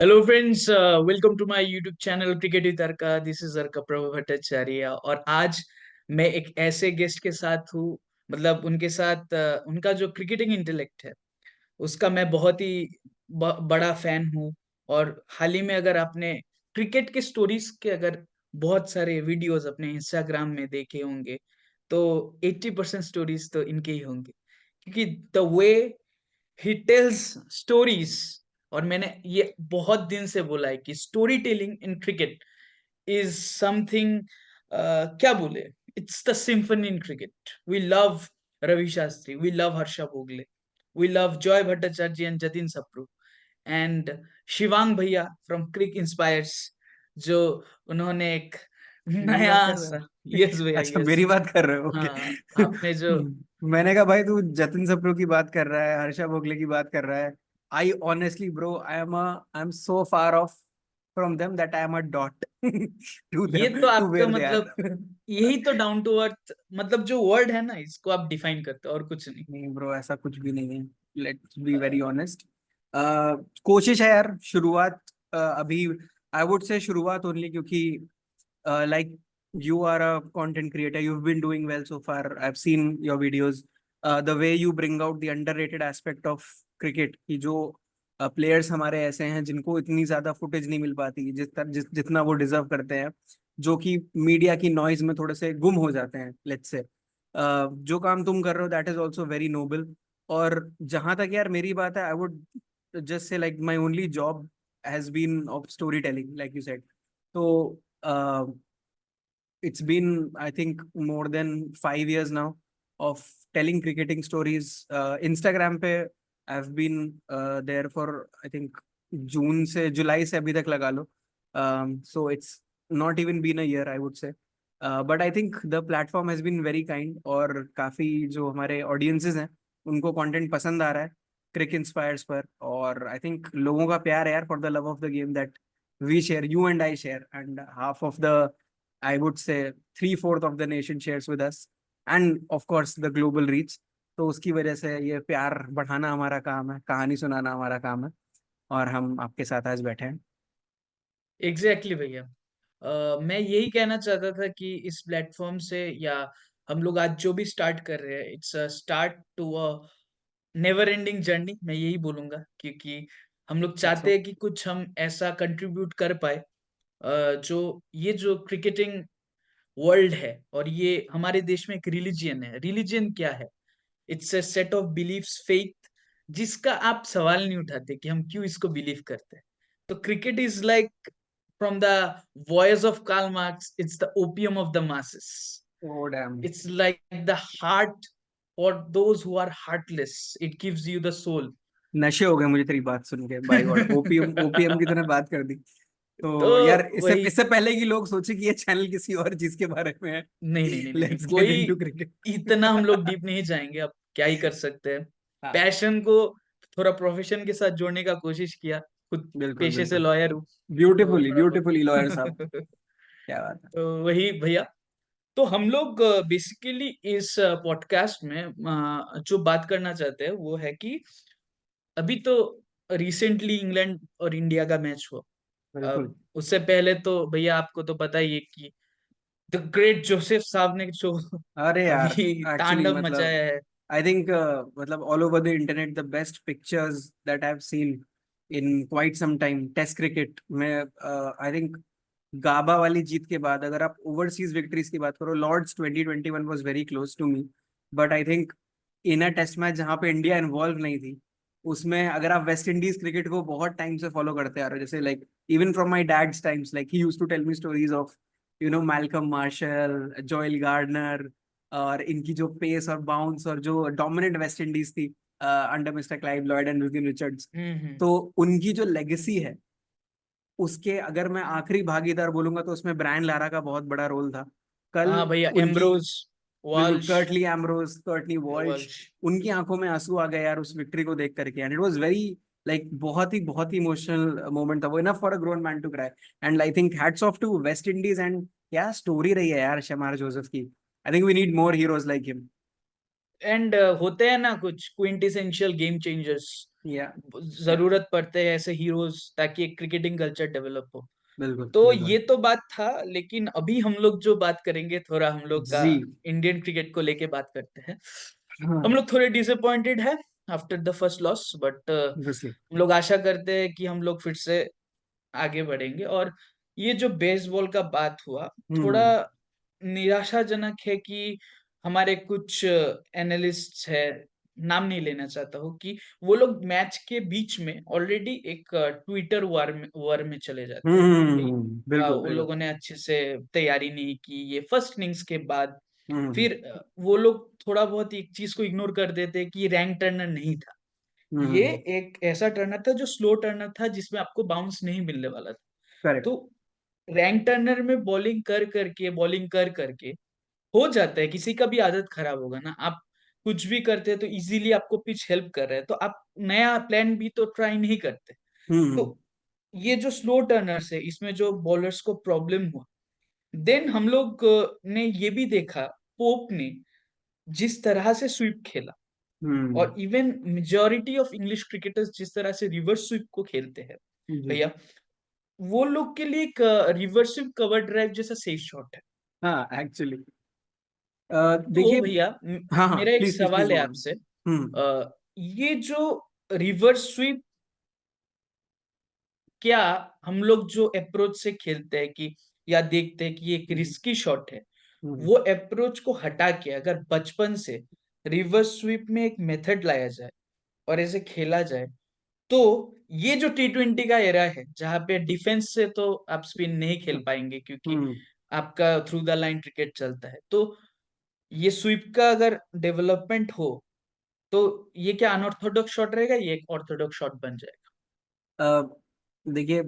Hello friends, welcome to my YouTube channel cricket with Arka. This is Arka Prabhu Bhattacharya और आज मैं एक ऐसे गेस्ट के साथ हूँ। मतलब उनके साथ उनका जो क्रिकेटिंग इंटेलेक्ट है उसका मैं बहुत ही बड़ा फैन हूँ। और हाल ही में अगर आपने क्रिकेट के स्टोरीज के अगर बहुत सारे वीडियोस अपने इंस्टाग्राम में देखे होंगे तो 80% स्टोरीज तो इनके ही होंगे, क्योंकि the way he tells stories. और मैंने ये बहुत दिन से बोला है कि story telling in cricket is something, क्या बोले, it's the symphony in cricket. We love Ravi Shastri, we love Harsha Bhogle, we love Joy Bhattacharya and Jatin Sapru and Shivang भैया फ्रॉम क्रिक इंस्पायर्स, जो उन्होंने एक मेरी नया बात कर रहे सा। हो? यस भैया, अच्छा, यस। मेरी बात कर रहे हो, ओके। हाँ, आपने जो मैंने कहा भाई तू जतिन सप्रू की बात कर रहा है, हर्षा भोगले की बात कर रहा है। I honestly bro, I am so far of from them that I am a dot to ये देम तो टू आपका वेयर दे मतलब, आर। यही तो डाउन टू अर्थ मतलब जो वर्ड है ना, इसको आप डिफाइन करते हो और कुछ नहीं। नहीं ब्रो, ऐसा कुछ भी नहीं है। Let's be very honest. कोशिश है यार, शुरुआत अभी आई वुड से शुरुआत ओनली क्योंकि like you are a content creator, you've been doing well so far, I've seen your videos. The way you bring out the underrated aspect of cricket कि जो players हमारे ऐसे हैं जिनको इतनी ज्यादा फुटेज नहीं मिल पाती जितना वो डिजर्व करते हैं, जो कि मीडिया की नॉइज में थोड़े से गुम हो जाते हैं, लेट्स से। जो काम तुम कर रहे हो that is also very noble. और जहां तक यार मेरी बात है, I would just say like my only job has been of story telling like you said. तो it's been, I think, more than 5 years now of telling cricketing stories. Instagram पे I've been there for, I think, जून से जुलाई से अभी तक लगा लो. So it's not even been a year, I would say. But I think the platform has been very kind और काफी जो हमारे audiences हैं उनको content पसंद आ रहा है क्रिक इंस्पायर्स पर। और आई थिंक लोगों का प्यार है यार for the love of the game that we share, you and I share, and half of the, I would say, three-fourth of the nation shares with us, and of course the global reach. तो उसकी वजह से ये प्यार बढ़ाना हमारा काम है, कहानी सुनाना हमारा काम है, और हम आपके साथ आज बैठे हैं। एग्जैक्टली भैया। मैं यही कहना चाहता था कि इस प्लेटफॉर्म से, या हम लोग आज जो भी स्टार्ट कर रहे हैं, it's a start to a never ending journey, मैं यही बोलूंगा, क्योंकि हम लोग Hope चाहते so. हैं कि कुछ हम ऐसा कंट्रीब्यूट कर पाए, जो ये जो क्रिकेटिंग वर्ल्ड है और ये हमारे देश में एक रिलीजियन है। रिलीजियन क्या है? It's a set of beliefs, faith, जिसका आप सवाल नहीं उठाते कि हम क्यों इसको बिलीव करते हैं। तो cricket is like, from the voice of Karl Marx, it's the opium of the masses. Oh damn. It's like the heart for those who are heartless, it gives you the soul. नशे हो गए मुझे तेरी बात सुन के, bye God, OPM OPM की तरह बात कर दी। तो तो यार इससे वही, इससे पहले कि लोग सोचे कि ये चैनल किसी और चीज के बारे में है, नहीं नहीं नहीं नहीं नहीं, लेट्स गेट वही, इनटू क्रिकेट। इतना हम लोग डीप नहीं जाएंगे, अब क्या ही कर सकते हैं। हाँ, पैशन को थोड़ा प्रोफेशन के साथ जोड़ने का कोशिश किया, खुद बिल्कुल पेशे से बिल्कुल। लॉयर हूँ, तो ब्यूटीफुली थोड़ा ब्यूटीफुली लॉयर साहब, बहुत क्या बात है। तो वही भैया। तो हम लोग बेसिकली इस पॉडकास्ट में जो बात करना चाहते हैं वो है कि अभी तो रिसेंटली इंग्लैंड और इंडिया का मैच हुआ। बिल्कुल। उससे पहले तो भैया आपको तो पता ही है कि द ग्रेट जोसेफ साहब ने जो अरे यार, अभी एक्चुअली तांडव मतलब मचाया है। आई थिंक मतलब all over the internet the best pictures that I have seen in quite some time test cricket में, आई थिंक गाबा वाली जीत के बाद अगर आप ओवरसीज विक्ट्रीज की बात करो, Lord's 2021 was very close to me, but I think in a test match जहाँ पे इंडिया इन्वॉल्व नहीं थी, उसमें अगर आप वेस्ट इंडीज क्रिकेट को बहुत टाइम से फॉलो करते आ रहे हो, जैसे like even from my dad's times, like he used to tell me stories of Malcolm Marshall, Joel Garner, और इनकी जो पेस और बाउंस और जो डोमिनेंट वेस्ट इंडीज थी under mister Clive Lloyd and Vivian Richards, hmm. तो उनकी जो लेगेसी है उसके अगर मैं आखिरी भागीदार बोलूंगा तो उसमें ब्रायन लारा का बहुत बड़ा रोल था कल। हाँ भैया, उनकी, एम्ब्रोज, बिल्कुल, Walsh, Curtly Ambrose, Courtney Walsh, Walsh. उनकी आंखों में आंसू आ गए यार उस विक्ट्री को देख करके, and it was very like बहुत ही इमोशनल मोमेंट था वो, enough for a grown man to cry. And I think hats off to West Indies, and क्या स्टोरी रही है यार शमार जोसेफ की। I think we need more heroes like him. And होते हैं ना कुछ क्विंटेसेंशियल गेम चेंजर्स, या जरूरत पड़ते हैं ऐसे हीरोज ताकि एक क्रिकेटिंग कल्चर डेवलप हो। बिल्कुल तो बिल्कुल। ये तो बात था, लेकिन अभी हम लोग जो बात करेंगे थोड़ा हम लोग का जी। इंडियन क्रिकेट को लेके बात करते हैं। हम हाँ। लोग थोड़े डिसअपॉइंटेड है after the first loss, but obviously. हम लोग आशा करते हैं कि हम लोग फिर से आगे बढ़ेंगे। और ये जो बेसबॉल का बात हुआ, थोड़ा हम्म निराशाजनक है कि हमारे कुछ एनालिस्ट है, नाम नहीं लेना चाहता हूँ, कि वो लोग मैच के बीच में ऑलरेडी एक ट्विटर वार में चले जाते हैं कि भाई बिल्कुल वो बिल्कुल। लोगों ने अच्छे से तैयारी नहीं की ये फर्स्ट इनिंग्स के बाद। हम्म फिर वो लोग थोड़ा बहुत एक चीज को इग्नोर कर देते हैं कि रैंक टर्नर नहीं था। ये हम्म। एक ऐसा टर्नर था जो स्लो टर्नर था, जिसमें आपको बाउंस नहीं मिलने वाला था। करेक्ट। तो रैंक टर्नर में बॉलिंग कर करके हो जाता है, किसी का भी आदत खराब होगा ना, आप कुछ भी करते हैं तो इजीली आपको पिच हेल्प कर रहा है, तो आप नया प्लान भी तो ट्राई नहीं करते। तो हम्म ये जो स्लो टर्नर्स है, इसमें जो बॉलर्स को प्रॉब्लम हुआ, देन हम लोग ने ये भी देखा, पोप ने जिस तरह से स्वीप खेला, हम्म। और even majority of English cricketers जिस तरह से रिवर्स स्वीप को खेलते हैं जी। भैया, वो लोग के लिए एक रिवर्स स्वीप कवर ड्राइव जैसा सेफ शॉट है। हाँ एक्चुअली तो देखिए। भैया हाँ हाँ, मेरा एक प्लीज प्लीज प्लीज सवाल है गो ऑन। आपसे, हम्म ये जो रिवर्स स्वीप, क्या हम लोग जो अप्रोच से खेलते हैं कि या देखते हैं कि ये एक हम्म रिस्की शॉट है, हम्म वो अप्रोच को हटा के अगर बचपन से रिवर्स स्वीप में एक मेथड लाया जाए और ऐसे खेला जाए, तो ये जो T20 का एरा है, जहां पे डिफेंस से तो आप स्पिन नहीं खेल पाएंगे क्योंकि हम्म। आपका थ्रू द लाइन क्रिकेट चलता है, तो ये स्वीप का अगर डेवलपमेंट हो, तो ये क्या अनऑर्थोडॉक्स शॉट रहेगा, ये एक ऑर्थोडॉक्स शॉट बन जाएगा? अ, देखिए,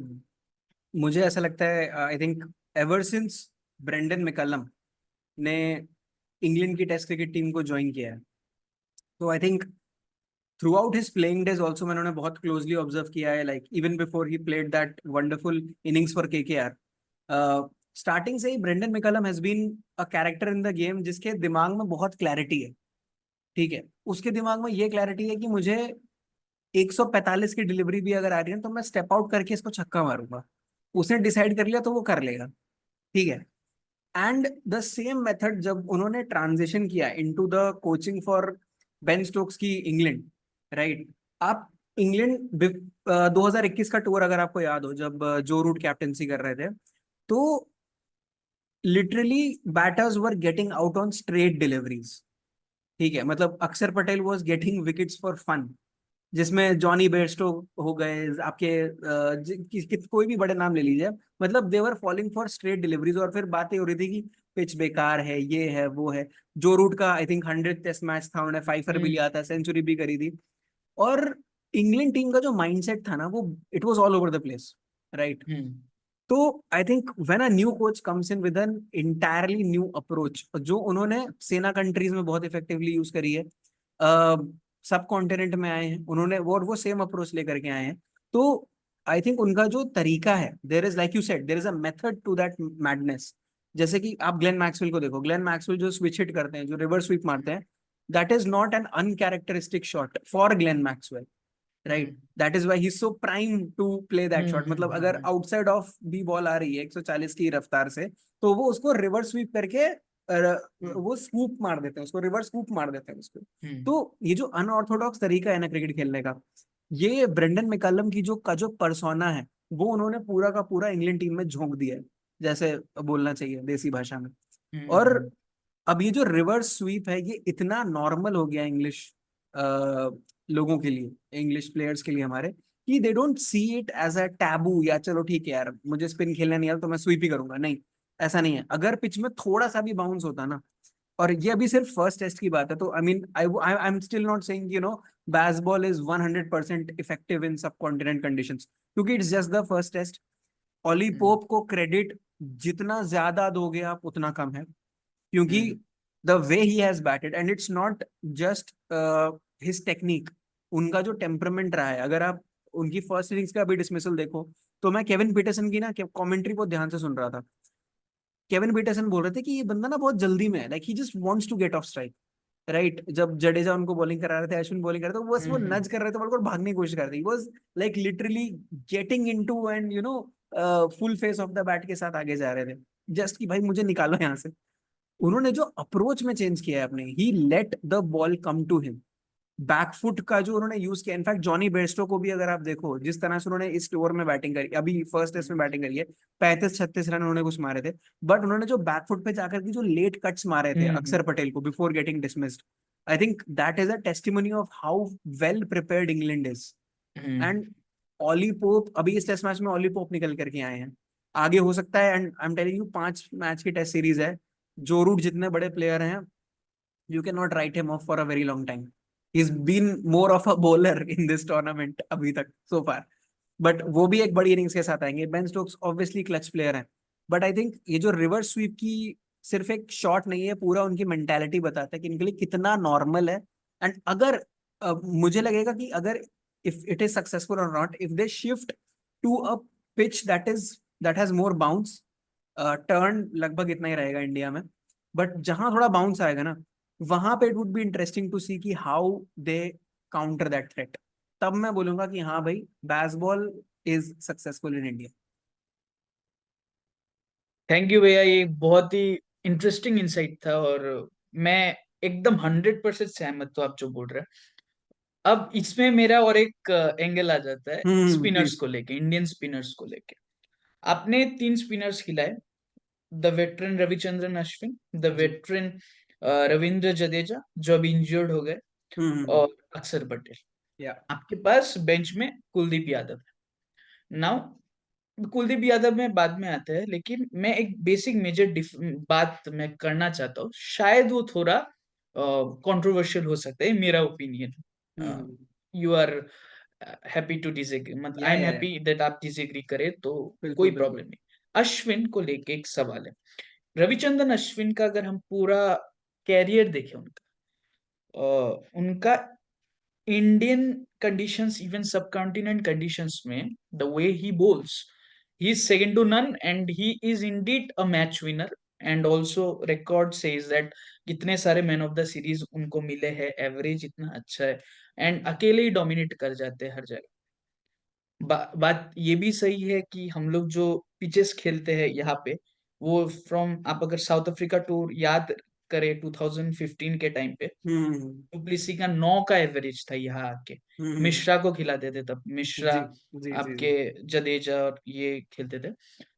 मुझे ऐसा लगता है, I think ever since Brendon McCullum ने इंग्लैंड की टेस्ट क्रिकेट टीम को ज्वाइन किया है, तो I think throughout his playing days also मैंने उन्हें बहुत क्लोजली ऑब्जर्व किया है, like even before he played that wonderful innings for KKR. Starting से ही Brendon McCullum has been a character in the game जिसके दिमाग में बहुत क्लैरिटी है। ठीक है, उसके दिमाग में ये क्लैरिटी है कि मुझे 145 की डिलीवरी भी अगर आ रही है तो मैं स्टेप आउट करके इसको छक्का मारूंगा। उसने डिसाइड कर लिया तो वो कर लेगा। ठीक है। एंड द सेम मेथड जब उन्होंने ट्रांजिशन किया into the coaching for Ben Stokes की इंग्लैंड, राइट। आप इंग्लैंड 2021 का टूर अगर आपको याद हो, जब जो रूट कैप्टेंसी कर रहे थे, तो literally batters were getting out on straight deliveries. ठीक है, मतलब Axar Patel was getting wickets for fun, जिसमें जॉनी बेयरस्टो हो गए आपके, कोई भी बड़े नाम ले लीजिए, मतलब they were falling for straight deliveries. और फिर बातें हो रही थी कि पिच बेकार है, ये है वो है। जो रूट का I think 100th test match था, उन्होंने फाइफर भी हम्म लिया था, सेंचुरी भी करी थी। और इंग्लैंड टीम का जो माइंडसेट था ना, वो it was all over the place, right. Hmm तो I think when a new coach comes in with an entirely new approach, जो उन्होंने सेना कंट्रीज में बहुत इफेक्टिवली यूज करी है, सब कॉन्टिनेंट में आए हैं उन्होंने वो सेम अप्रोच लेकर के आए हैं। तो आई थिंक उनका जो तरीका है, there is like you said, there is a method to that madness. जैसे कि आप ग्लेन मैक्सवेल को देखो, ग्लेन मैक्सवेल जो स्विच हिट करते हैं, जो रिवर्स स्वीप मारते हैं, that is not an uncharacteristic shot for Glenn Maxwell, right. Hmm that is why he so prime to play that shot. मतलब अगर हम्म आउटसाइड ऑफ भी बॉल आ रही है 140 की रफ्तार से, तो वो उसको रिवर्स स्वीप करके हम्म वो स्कूप मार देते हैं उसको, रिवर्स स्कूप मार देते हैं उसको। हम्म तो ये जो अनऑर्थोडॉक्स तरीका है ना क्रिकेट खेलने का, ये ब्रेंडन मैकलम की जो पर्सोना है, वो उन्होंने पूरा का पूरा इंग्लैंड टीम में झोंक दिया है, जैसे बोलना चाहिए देसी भाषा में। और हम्म अब ये जो रिवर्स स्वीप है, ये इतना नॉर्मल हो गया इंग्लिश लोगों के लिए, इंग्लिश प्लेयर्स के लिए हमारे, कि they don't see it as a taboo, या चलो ठीक है यार मुझे स्पिन खेलना नहीं आता तो मैं स्वीप ही करूंगा। नहीं, ऐसा नहीं है। अगर पिच में थोड़ा सा भी बाउंस होता ना, और ये अभी सिर्फ फर्स्ट टेस्ट की बात है, तो I mean I am still not saying Bazball is 100% effective in subcontinent conditions, क्योंकि it's just the first test. Ollie hmm Pope को क्रेडिट जितना ज्यादा दोगे आप उतना कम है, क्योंकि hmm the way he has batted, and it's not just his technique, उनका जो टेम्परमेंट रहा है। अगर आप उनकी फर्स्ट इनिंग्स का भी डिसमिसल देखो, तो मैं केविन पीटरसन की ना कमेंट्री को ध्यान से सुन रहा था। केविन पीटरसन बोल रहे थे कि ये बंदा ना बहुत जल्दी में है, like he just wants to get off strike. Right, जब जडेजा उनको बॉलिंग करा रहे थे, अश्विन बॉलिंग कर रहे थे, बस वो हम्म। नज कर रहे थे बॉल को और भागने की कोशिश कर रहे थे, was like literally getting into and full face of the bat के साथ आगे जा रहे थे, जस्ट कि भाई मुझे निकालो यहाँ से। उन्होंने जो अप्रोच में चेंज किया है अपने, he let the ball come to him, back foot का जो उन्होंने यूज किया, इनफैक्ट जॉनी बेयरस्टो को भी अगर आप देखो जिस तरह से उन्होंने इस ओवर में बैटिंग करी, अभी फर्स्ट टेस्ट में बैटिंग करी है, 35-36 रन उन्होंने कुछ मारे थे, बट उन्होंने जो बैकफुट पे जाकर के जो लेट कट्स मारे थे हम्म। अक्षर पटेल को before getting dismissed, I think that is a testimony of how well prepared England is. Hmm. And Ollie Pope, अभी इस टेस्ट मैच में ऑली पोप निकल करके आए हैं, आगे हो सकता है, and I am telling you 5 match की टेस्ट सीरीज है, जो रूट जितने बड़े प्लेयर हैं, you cannot write him off for a very long time. He's been more of a bowler in this tournament अभी तक so far. But वो भी एक बड़ी इनिंग्स के साथ आएंगे। Ben Stokes obviously clutch player हैं, बट आई थिंक ये जो रिवर्स स्वीप की सिर्फ एक शॉट नहीं है, पूरा उनकी मेंटालिटी बताता है कि इनके लिए कितना नॉर्मल है। एंड अगर मुझे लगेगा कि अगर इफ इट इज सक्सेसफुल और not, if they shift to a pitch that has more bounce, turn लगभग इतना ही रहेगा इंडिया में, बट जहां थोड़ा बाउंस आएगा ना, वहां पे it would be interesting to see कि how they counter that threat. तब मैं बोलूंगा कि हाँ भाई, Bazball is successful in India. Thank you भैया, ये बहुत ही इंटरेस्टिंग इंसाइट था, और मैं एकदम 100% सहमत हूँ आप जो बोल रहे हैं। अब इसमें मेरा और एक एंगल आ जाता है स्पिनर्स प्लीज। को लेके, इंडियन स्पिनर्स को लेके। आपने 3 स्पिनर्स खिलाए, the veteran Ravichandran Ashwin, the जी। वेटरन रविंद्र जडेजा जो अभी इंजर्ड हो गए, हम्म। और अक्षर पटेल। या। आपके पास बेंच में कुलदीप यादव है। नाउ कुलदीप यादव में बाद में आता है, लेकिन मैं एक बेसिक मेजर बात मैं करना चाहता हूँ, शायद वो थोड़ा कंट्रोवर्शियल हो सकता है, मेरा opinion. Hmm. You are happy to disagree, मतलब I am ya happy that आप डिसएग्री करें तो कोई बिल्कुल प्रॉब्लम बिल्कुल। नहीं। अश्विन को लेके एक सवाल है। रविचंद्रन अश्विन का अगर हम पूरा कैरियर देखें उनका, उनका इंडियन कंडीशंस, इवन सब कॉन्टिनेंट कंडीशंस में, the way he bowls, he is second to none, and he is indeed a match winner. And also record says that कितने सारे मैन ऑफ द सीरीज उनको मिले हैं, एवरेज इतना अच्छा है, एंड अकेले ही डोमिनेट कर जाते हैं हर जगह। बात ये भी सही है कि हम लोग जो पिचेस खेलते हैं यहाँ पे, वो फ्रॉम, आप अगर साउथ अफ्रीका टूर याद करें 2015 के टाइम पे, हम्म। डुप्लेसी का 9 का एवरेज था यहाँ आके। हम्म। मिश्रा को खिलाते थे तब, मिश्रा, जी जी जी आपके जी। जडेजा और ये खेलते थे।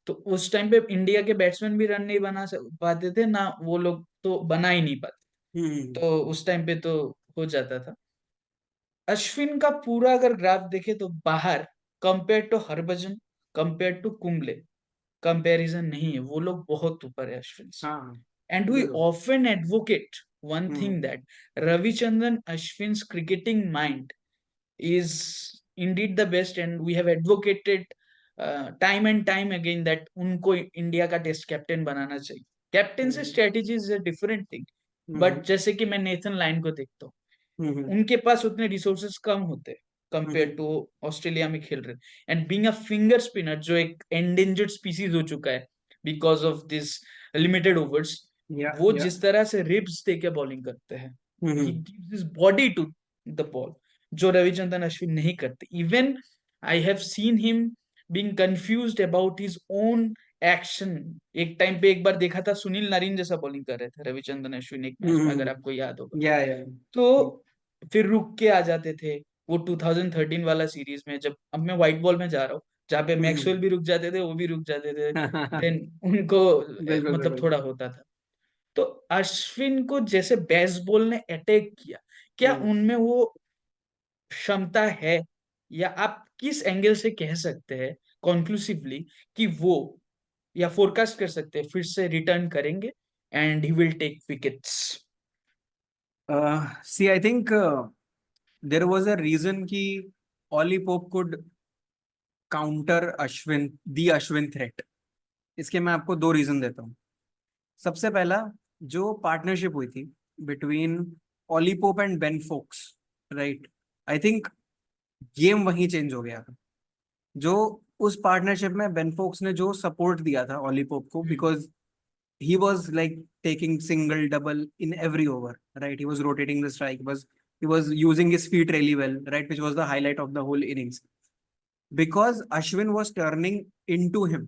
तो उस टाइम पे इंडिया के बैट्समैन भी रन नहीं पाते थे ना, वो लोग तो बना ही नहीं पाते, हम्म। तो उस टाइम पे तो हो जाता था। अश्विन का पूरा अगर ग्राफ देखे तो बाहर, compare to Harbhajan, compare to Kumble, comparison नहीं है, वो लोग बहुत ऊपर है अश्विन से। हाँ And we बिल्कुल। often advocate one thing, hmm. that Ravichandran Ashwin's cricketing mind is indeed the best, and we have advocated time and time again that उनको इंडिया का टेस्ट कैप्टन बनाना चाहिए। कैप्टन से hmm. Strategy is a different thing, but hmm. जैसे कि मैं Nathan line को देखता हूँ, हम्म। उनके पास उतने रिसोर्सेस कम होते हैं कंपेयर हम्म। टू ऑस्ट्रेलिया में खेल रहे। And being a finger spinner, जो एक एंडेंजर्ड स्पीसीज हो चुका है because of this limited overs, या वो या। जिस तरह से रिब्स दे के बॉलिंग करते हैं, he hmm. Gives his body to the ball, जो रविचंद्रन अश्विन नहीं करते। Even I have seen him being confused about his own action. एक टाइम पे एक बार देखा था, सुनील नारिन जैसा बॉलिंग कर रहे थे रविचंद्रन अश्विन एक मैच में, अगर आपको याद होगा। या। तो फिर रुक के आ जाते थे। वो 2013 वाला सीरीज में, जब अब मैं व्हाइट बॉल में जा रहा हूँ, जहाँ पे मैक्सवेल भी रुक जाते थे, वो भी रुक जाते थे, देन उनको बिल्कुल मतलब बिल्कुल। थोड़ा होता था। तो अश्विन को जैसे बेसबॉल ने अटैक किया, क्या हम्म। उनमें वो क्षमता है, या आप किस एंगल से कह सकते हैं कॉन्क्लूसिवली कि वो, या फोरकास्ट कर सकते हैं फिर से रिटर्न करेंगे and he will take wickets? See, I think there was a reason कि Ollie Pope could counter Ashwin, the Ashwin threat. इसके मैं आपको दो रीजन देता हूँ। सबसे पहला, जो पार्टनरशिप हुई थी between Ollie Pope and Ben Foakes, right, I think game वहीं चेंज हो गया था। जो उस पार्टनरशिप में बेन फोक्स ने जो सपोर्ट दिया था ऑली पोप को, because he was like taking single, double in every over, right? He was rotating the strike, he was using his feet really well, right? Which was the highlight of the whole innings. Because Ashwin was turning into him,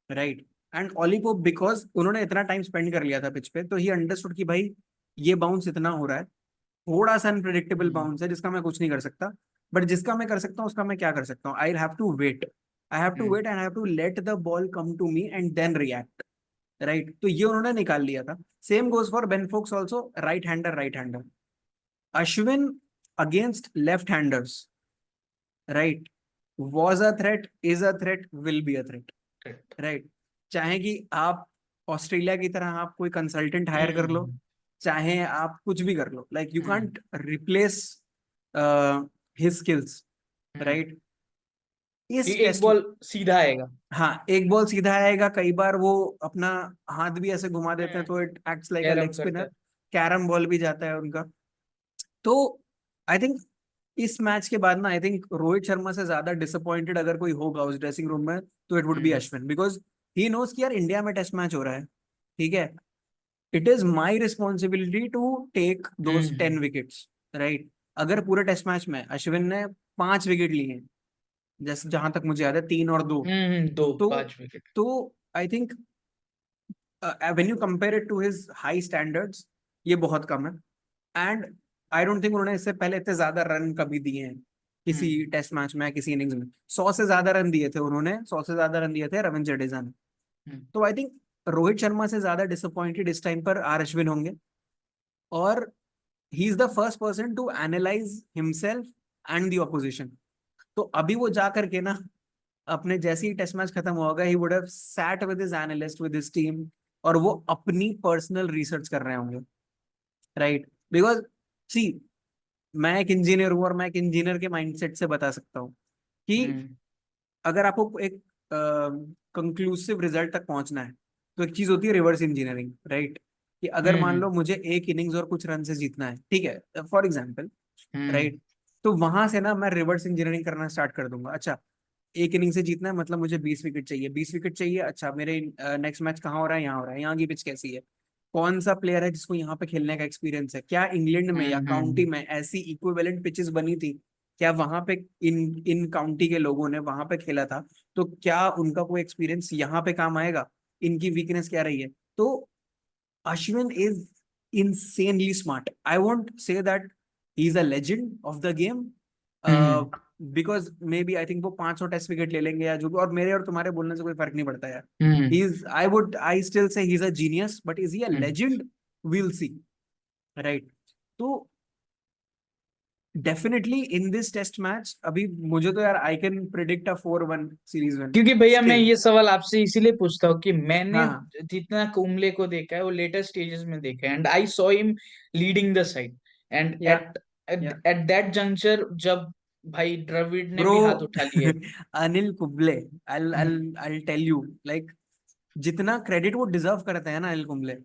right? And Oli Pope, because उन्होंने इतना time spend कर लिया था pitch पे, तो he understood कि भाई ये बाउंस इतना हो रहा है, थोड़ा सा अनप्रिडिक्टेबल हम्म, बाउंस है जिसका मैं कुछ नहीं कर सकता, बट जिसका मैं कर सकता हूँ उसका मैं क्या कर सकता हूँ, I have to wait and I have to let the ball come to me and then react, right? तो ये उन्होंने निकाल लिया था. Same goes for Ben Foakes also, right hander. Ashwin against left handers, right, was a threat, is a threat, will be a threat, correct. Right? चाहे कि आप Australia की तरह आप कोई कंसल्टेंट हायर कर लो, हम्म, चाहे आप कुछ भी कर लो, like you hmm, can't replace his skills, hmm, right? इस एक टेस्ट, बॉल सीधा आएगा। हाँ, एक बॉल सीधा आएगा, कई बार वो अपना हाथ भी ऐसे घुमा देते हैं तो it acts like a leg carrom करता स्पिनर. है। कैरम बॉल भी जाता है उनका. तो आई थिंक इस मैच के बाद ना, आई थिंक रोहित शर्मा से ज्यादा डिसअपॉइंटेड अगर कोई होगा उस ड्रेसिंग रूम में, तो it would be hmm, Ashwin, because he knows कि यार इंडिया में टेस्ट मैच हो रहा है, ठीक है, it is my responsibility to take those hmm, 10 wickets, right? अगर पूरे टेस्ट मैच में अश्विन ने 5 विकेट लिए हैं, जैसे जहां तक मुझे याद है 3 और 2, दो तो 5 wicket. I think when you compare it to his high standards, ये बहुत कम है. एंड आई डोंट थिंक उन्होंने इससे पहले इतने ज्यादा रन कभी दिए हैं किसी हम्म, टेस्ट मैच में, किसी इनिंग्स में. 100 से ज्यादा रन दिए थे रविंद्र जडेजा ने. हम्म, तो आई थिंक रोहित शर्मा से ज्यादा डिसअपॉइंटेड इस टाइम पर आर अश्विन होंगे. और he is the first person to analyse himself and the opposition. तो अभी वो जा करके ना, अपने जैसे ही टेस्ट मैच खत्म होगा, ही would have sat with his analyst, with his team, और वो अपनी पर्सनल रिसर्च कर रहे होंगे, राइट? बिकॉज सी, मैं एक इंजीनियर हूं और मैं एक इंजीनियर के माइंडसेट से बता सकता हूँ कि हम्म, अगर आपको एक कंक्लूसिव रिजल्ट तक पहुंचना है, तो एक चीज होती है रिवर्स इंजीनियरिंग, राइट? कि अगर मान हम्म, लो मुझे एक इनिंग्स और कुछ रन से जीतना है, ठीक है, फॉर एग्जाम्पल, हम्म, राइट, तो वहां से ना मैं रिवर्स इंजीनियरिंग करना स्टार्ट कर दूंगा. अच्छा, एक इनिंग से जीतना है, मतलब मुझे 20 विकेट चाहिए, 20 विकेट चाहिए. अच्छा, मेरे नेक्स्ट मैच कहाँ हो रहा है, यहाँ हो रहा है, यहाँ की पिच कैसी है, कौन सा प्लेयर है जिसको यहाँ पे खेलने का एक्सपीरियंस है, क्या इंग्लैंड में या काउंटी में ऐसी इक्विवेलेंट पिचेस बनी थी, क्या वहां पे इन इन काउंटी के लोगों ने वहां पे खेला था, तो क्या उनका कोई एक्सपीरियंस यहाँ पे काम आएगा, इनकी वीकनेस क्या रही है. तो Ashwin is insanely smart. I won't say that he's a legend of the game, uh, hmm, because maybe I think वो 500 टेस्ट विकेट ले लेंगे या जो भी, और मेरे और तुम्हारे बोलने से कोई फर्क नहीं पड़ता यार. हम्म, I still say he's a genius, but is he a hmm. legend? We'll see, right? तो definitely in this test match, अभी मुझे तो यार I can predict a 4-1 series win क्योंकि भैया मैं स्टिल. ये सवाल आपसे इसीलिए पूछता हूँ कि मैंने हाँ, जितना कुंबले को देखा है वो लेटर स्टेजेस में देखा है, and I saw him leading the side, and या एट या एट दैट जंक्चर जब भाई द्रविड़ ने ब्रो, भी हाथ उठा लिए। Anil Kumble, I'll tell you, like, जितना क्रेडिट वो डिजर्व करते हैं ना अनिल कुंबले,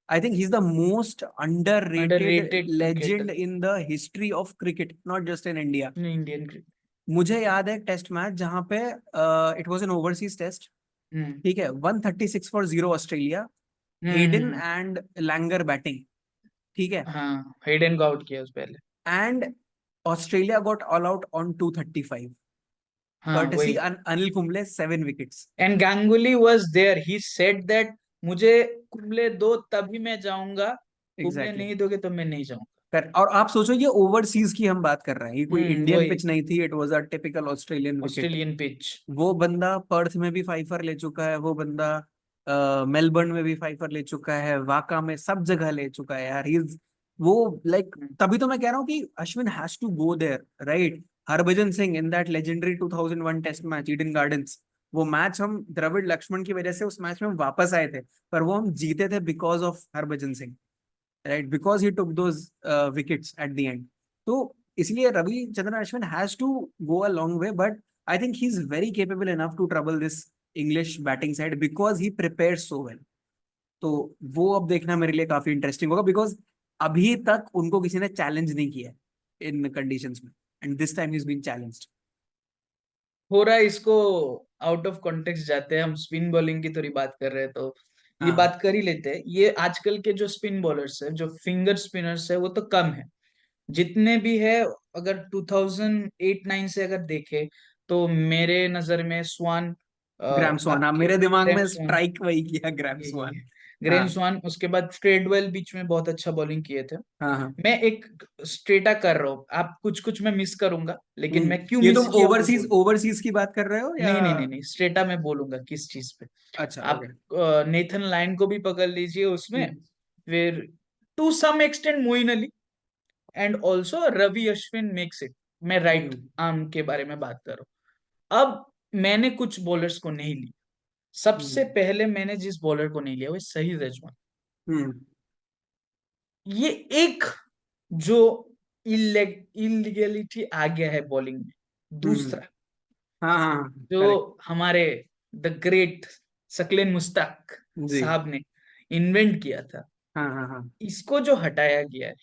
आई think he is the most underrated underrated cricketer legend in the history of cricket, not just in India. In Indian cricket. मुझे याद है एक टेस्ट मैच जहां पे it was an overseas test, hmm, ठीक है, 136 for 0 Australia, Hayden hmm, and Langer batting, ठीक है, हाँ हेडन को आउट किया उस पहले। And Australia got all out on 235, हाँ कर्टसी वही। Anil Kumble, 7 wickets. And Ganguly was there, he said that मुझे कुंबले दो तभी मैं जाऊंगा, कुंबले एग्जैक्टली. नहीं दोगे तो मैं नहीं जाऊंगा। और आप सोचो, ये ओवरसीज की हम बात कर रहे हैं, ये कोई इंडियन वही। पिच नहीं थी, it was a typical Australian wicket. Australian pitch. वो बंदा पर्थ में भी फाइफर ले चुका है, वो बंदा मेलबर्न में भी फाइफर ले चुका है, वाका में सब जगह ले चुका है यार. वो लाइक, तभी तो मैं कह रहा हूँ कि Ashwin has to go there, right? Harbhajan Singh in that legendary 2001 test match, Eden Gardens, वो मैच हम द्रविड़ लक्ष्मण की वजह से उस मैच में हम वापस आए थे, पर वो हम जीते थे because of Harbhajan Singh, right? Because he took those wickets at the end. तो इसलिए Ravichandran Ashwin has to go a long way, but I think he's very capable enough to trouble this English batting side because he prepares so well. तो वो अब देखना मेरे लिए काफी interesting होगा, बिकॉज अभी तक उनको किसी ने चैलेंज नहीं किया इन कंडीशंस में, and this time is being challenged. हो रहा है इसको। आउट ऑफ कॉन्टेक्स्ट जाते हैं हम, स्पिन बॉलिंग की थोड़ी बात कर रहे हैं तो ये हाँ, बात कर ही लेते हैं। ये आजकल के जो स्पिन बॉलर्स है, जो फिंगर स्पिनर्स है, वो तो कम है। जितने भी है, अगर 2008-9 से अगर देखे, तो मेरे नजर में स्वान, ग्राम स्वान, हाँ, आपके मेरे दिमाग ग्रैम में स्वान, स्ट्राइक वही किया, ग्राम यही स्वान। है, ग्रैम हाँ, स्वान। उसके बाद ट्रेडवेल बीच में बहुत अच्छा बॉलिंग किए थे। हाँ, हाँ। मैं एक स्ट्रेटा कर रहा हूँ, आप कुछ कुछ मैं मिस करूंगा, लेकिन मैं क्यों ये मिस तुम किया वो ओवरसीज बोल। ओवरसीज की बात कर रहे हो या? नहीं नहीं नहीं नहीं, स्ट्रेटा मैं बोलूंगा किस चीज पे। अच्छा, आप ओके। नेथन लाइन को भी पकड़ लीजिए उसमें, हम्म, फिर to some extent Moeen Ali, and also Ravi Ashwin makes it. मैं राइट हम्म, आर्म के बारे में बात कर रहा हूँ। अब मैंने कुछ बॉलर्स को नहीं लिया। सबसे हम्म, पहले मैंने जिस बॉलर को नहीं लिया वो सहीद अजमल। हम्म, ये एक जो इलीगलिटी आ गया है बॉलिंग में। हम्म। दूसरा, हाँ, हाँ, जो करेक्ट। हमारे द ग्रेट सकलेन मुश्ताक जी। साहब ने इन्वेंट किया था, हाँ, हाँ, हाँ। इसको जो हटाया गया है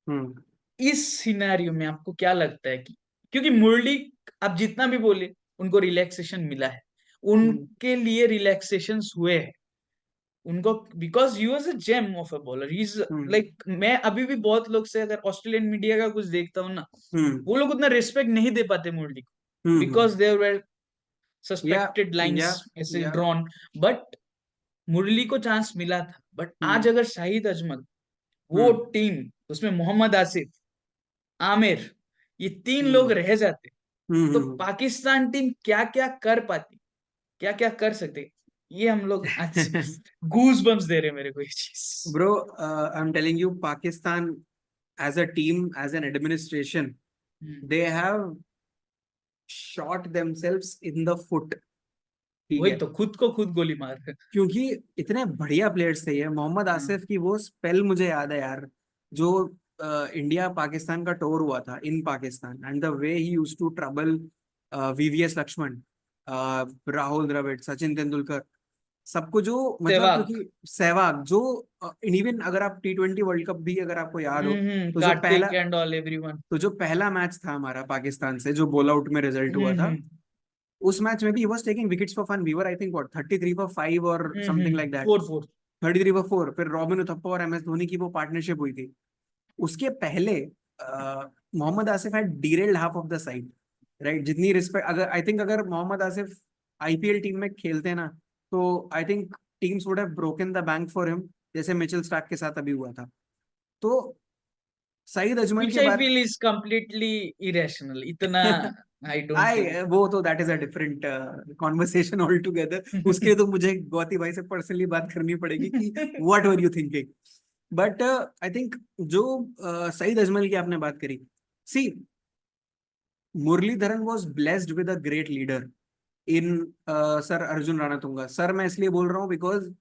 हम्म, इस सिनेरियो में, आपको क्या लगता है कि, क्योंकि मुरली, आप जितना भी बोले, उनको रिलैक्सेशन मिला है, हम्म, उनके लिए रिलैक्सेशन हुए हैं उनको, because he was a gem of a bowler, he is hmm, like, मैं अभी भी बहुत लोग से अगर ऑस्ट्रेलियन मीडिया का कुछ देखता हूँ ना, हम्म, वो लोग उतना रिस्पेक्ट नहीं दे पाते मुरली को, हम्म, बिकॉज देयर वर या सस्पेक्टेड या लाइंस ऐसे या ड्रॉन। बट मुरली को चांस मिला था। बट हम्म, आज अगर शाहिद अजमल, वो हम्म, टीम, उसमें मोहम्मद आसिफ, आमिर, ये तीन लोग हम्म, रह जाते, हम्म, तो पाकिस्तान टीम क्या क्या कर पाती, क्या क्या कर सकते। ये हम लोग आज गूज बम्स दे रहे हैं मेरे को ये चीज। Bro, I am telling you, Pakistan as a team, as an administration, hmm, they have shot themselves in the foot. ठीक वही है, तो, खुद को खुद गोली मार रहे क्योंकि इतने बढ़िया प्लेयर्स थे ये। मोहम्मद हैं। हाँ, आसिफ की वो स्पेल मुझे याद है यार, जो इंडिया पाकिस्तान का टूर हुआ था in Pakistan, and the way he used to trouble VVS Laxman, Rahul Dravid, Sachin Tendulkar, सबको जो, मतलब सहवाग। क्योंकि सहवाग जो, इवन अगर आप T20 वर्ल्ड कप भी अगर आपको याद हो, तो जो पहला कार्तिक एंड ऑल एवरीवन। तो जो पहला मैच था हमारा पाकिस्तान से, जो बॉल आउट में रिजल्ट हुआ था, हम्म उस मैच में भी he was taking wickets for fun. We were I think what 33 for 5 और समथिंग लाइक दैट। 4-4। 33 फॉर 4। फिर रॉबिन उथप्पा और MS धोनी की वो पार्टनरशिप हुई थी। उसके पहले Mohammad Asif had derailed half of the side, right. जितनी रिस्पेक्ट, अगर आई थिंक अगर मोहम्मद आसिफ IPL टीम में खेलते ना, तो I think teams would have broken the bank for him, जैसे मिचेल स्टार्क के साथ अभी हुआ था। तो सईद अजमल व्हिच के आई बारे फील इज कंप्लीटली इरेशनल, इतना आई डोंट थिंक। आई वो तो that is a different conversation all together. उसके लिए तो मुझे गौती भाई से पर्सनली बात करनी पड़ेगी कि what were you thinking. But I think जो सईद अजमल की आपने बात करी, see, Muralitharan was blessed with a great leader in sir Arjuna Ranatunga. Sir मैं इसलिए बोल रहा हूँ because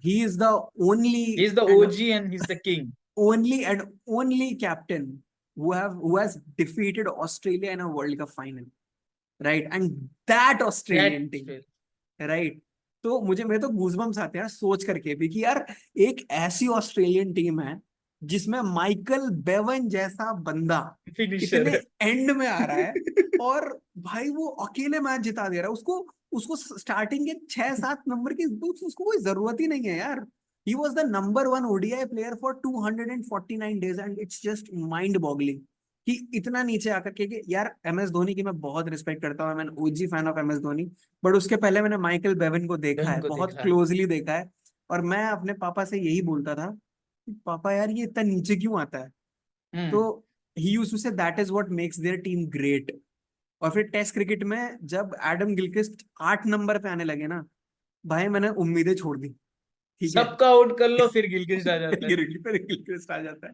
he is the only he is the end OG and he is the king. only and only captain who has defeated Australia in a World Cup final, right? And that Australian that team, feel. right? तो मुझे, मेरे तो goosebumps आते हैं यार सोच करके भी कि यार एक ऐसी ऑस्ट्रेलियन टीम है जिसमें माइकल बेवन जैसा बंदा फिनिशर इतने है। एंड में आ रहा है, और भाई वो अकेले मैच जिता दे रहा है। उसको उसको स्टार्टिंग के 6-7 नंबर की उसको कोई जरूरत ही नहीं है यार। He was the number one ODI player for 249 days and it's just mind boggling कि इतना नीचे आकर के, कि यार MS धोनी की मैं बहुत रिस्पेक्ट करता हूँ, मैं OG fan of MS Dhoni. But उसके पहले मैंने माइकल बेवन को देखा बेन है, को बहुत देखा है। क्लोजली देखा है। और मैं अपने पापा से यही बोलता था कि पापा यार ये इतना नीचे क्यों आता है। तो hmm. He used to say that is what makes their team great. और फिर टेस्ट क्रिकेट में जब एडम गिलक्रिस्ट 8 नंबर पे आने लगे ना, भाई मैंने उम्मीदें छोड़ दी। ठीक है। सबका आउट कर लो, फिर गिलक्रिस्ट आ जाता है। फिर गिलक्रिस्ट आ जाता है।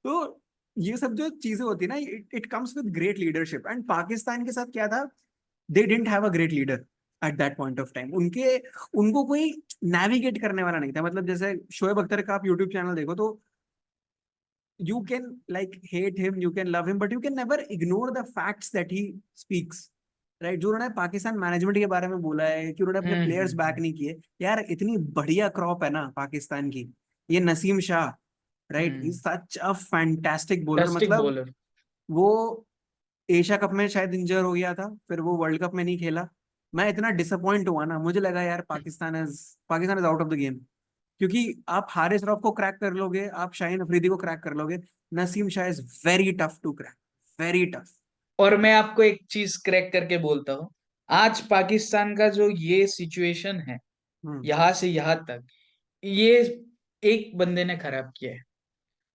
तो ये सब जो चीजें होती है ना, it comes with great leadership. And Pakistan के साथ क्या था, they didn't have a great leader at that point of time. उनको कोई नेविगेट करने वाला नहीं था। मतलब जैसे शोएब अख्तर का आप यूट्यूब चैनल देखो, तो you can like hate him, you can love him, but you can never ignore the facts that he speaks, right. जो उन्होंने पाकिस्तान मैनेजमेंट के बारे में बोला है कि उन्होंने अपने प्लेयर्स बैक हम्म। नहीं किए, यार इतनी बढ़िया क्रॉप है ना पाकिस्तान की। ये Naseem Shah, right, is such a fantastic bowler. Plastic मतलब बॉलर। वो एशिया कप में शायद इंजर हो गया था, फिर वो वर्ल्ड कप में नहीं खेला। मैं इतना डिसअपॉइंट हुआ ना, मुझे लगा यार Pakistan is out of the game. क्योंकि आप हारिस रऊफ को क्रैक कर लोगे, आप शाहीन अफरीदी को क्रैक कर लोगे, Naseem Shah is very tough to crack, very tough. और मैं आपको एक चीज क्रैक करके बोलता हूँ, आज पाकिस्तान का जो ये सिचुएशन है, हम्म। यहाँ से यहाँ तक, ये एक बंदे ने खराब किया है,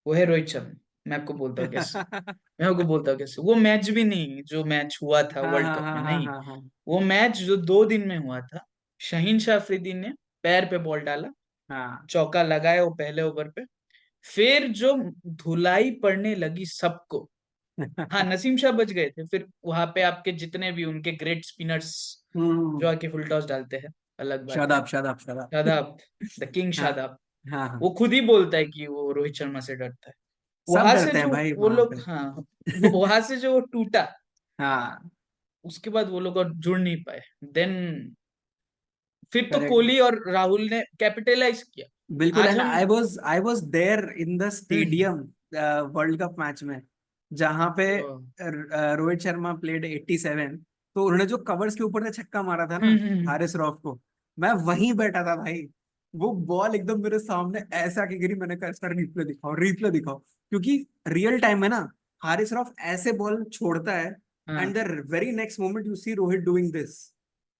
वो है रोहित शर्मा। मैं आपको बोलता हूँ कैसे, मैं आपको बोलता हूँ कैसे। वो मैच भी नहीं जो मैच हुआ था हाँ वर्ल्ड हाँ कप हाँ में, हाँ नहीं, हाँ हाँ वो मैच जो 2 दिन में हुआ था, शहीन शाह अफरीदी ने पैर पे बॉल डाला, हाँ। चौका लगाया वो पहले ओवर पे, फिर जो धुलाई पड़ने लगी सबको। हाँ, नसीम शाह बच गए थे, फिर वहां पे आपके जितने भी उनके ग्रेट स्पिनर्स जो हम्म। आके फुल टॉस डालते हैं, अलग बात है। शादाब शादाब शादाब। शादाब, द किंग हाँ शादाब, हाँ हाँ। वो खुद ही बोलता है कि वो रोहित शर्मा से डरता है। सब वहां से डरते हैं जो भाई वो वहां लोग, पे। हाँ, वहां से जो वो टूटा, हाँ। उसके बाद वो लोग और जुड़ नहीं पाए। देन फिर तो करेक्ट। कोहली और राहुल ने कैपिटलाइज किया। बिल्कुल। आज एंड हम, I was there in the hmm, stadium world cup match में, जहां पे हम्म, रोहित शर्मा प्लेड 87। तो उन्होंने जो कवर्स के ऊपर से छक्का मारा था ना, हम्म। हारिस रॉफ को, मैं वहीं बैठा था भाई। वो बॉल एकदम मेरे सामने ऐसे आके गिरी, मैंने कहा इसका रिप्ले दिखाओ, रिप्ले दिखाओ। क्योंकि रियल टाइम में ना हारिस रॉफ ऐसे बॉल छोड़ता है, एंड हाँ, the very next moment you see Rohit doing this,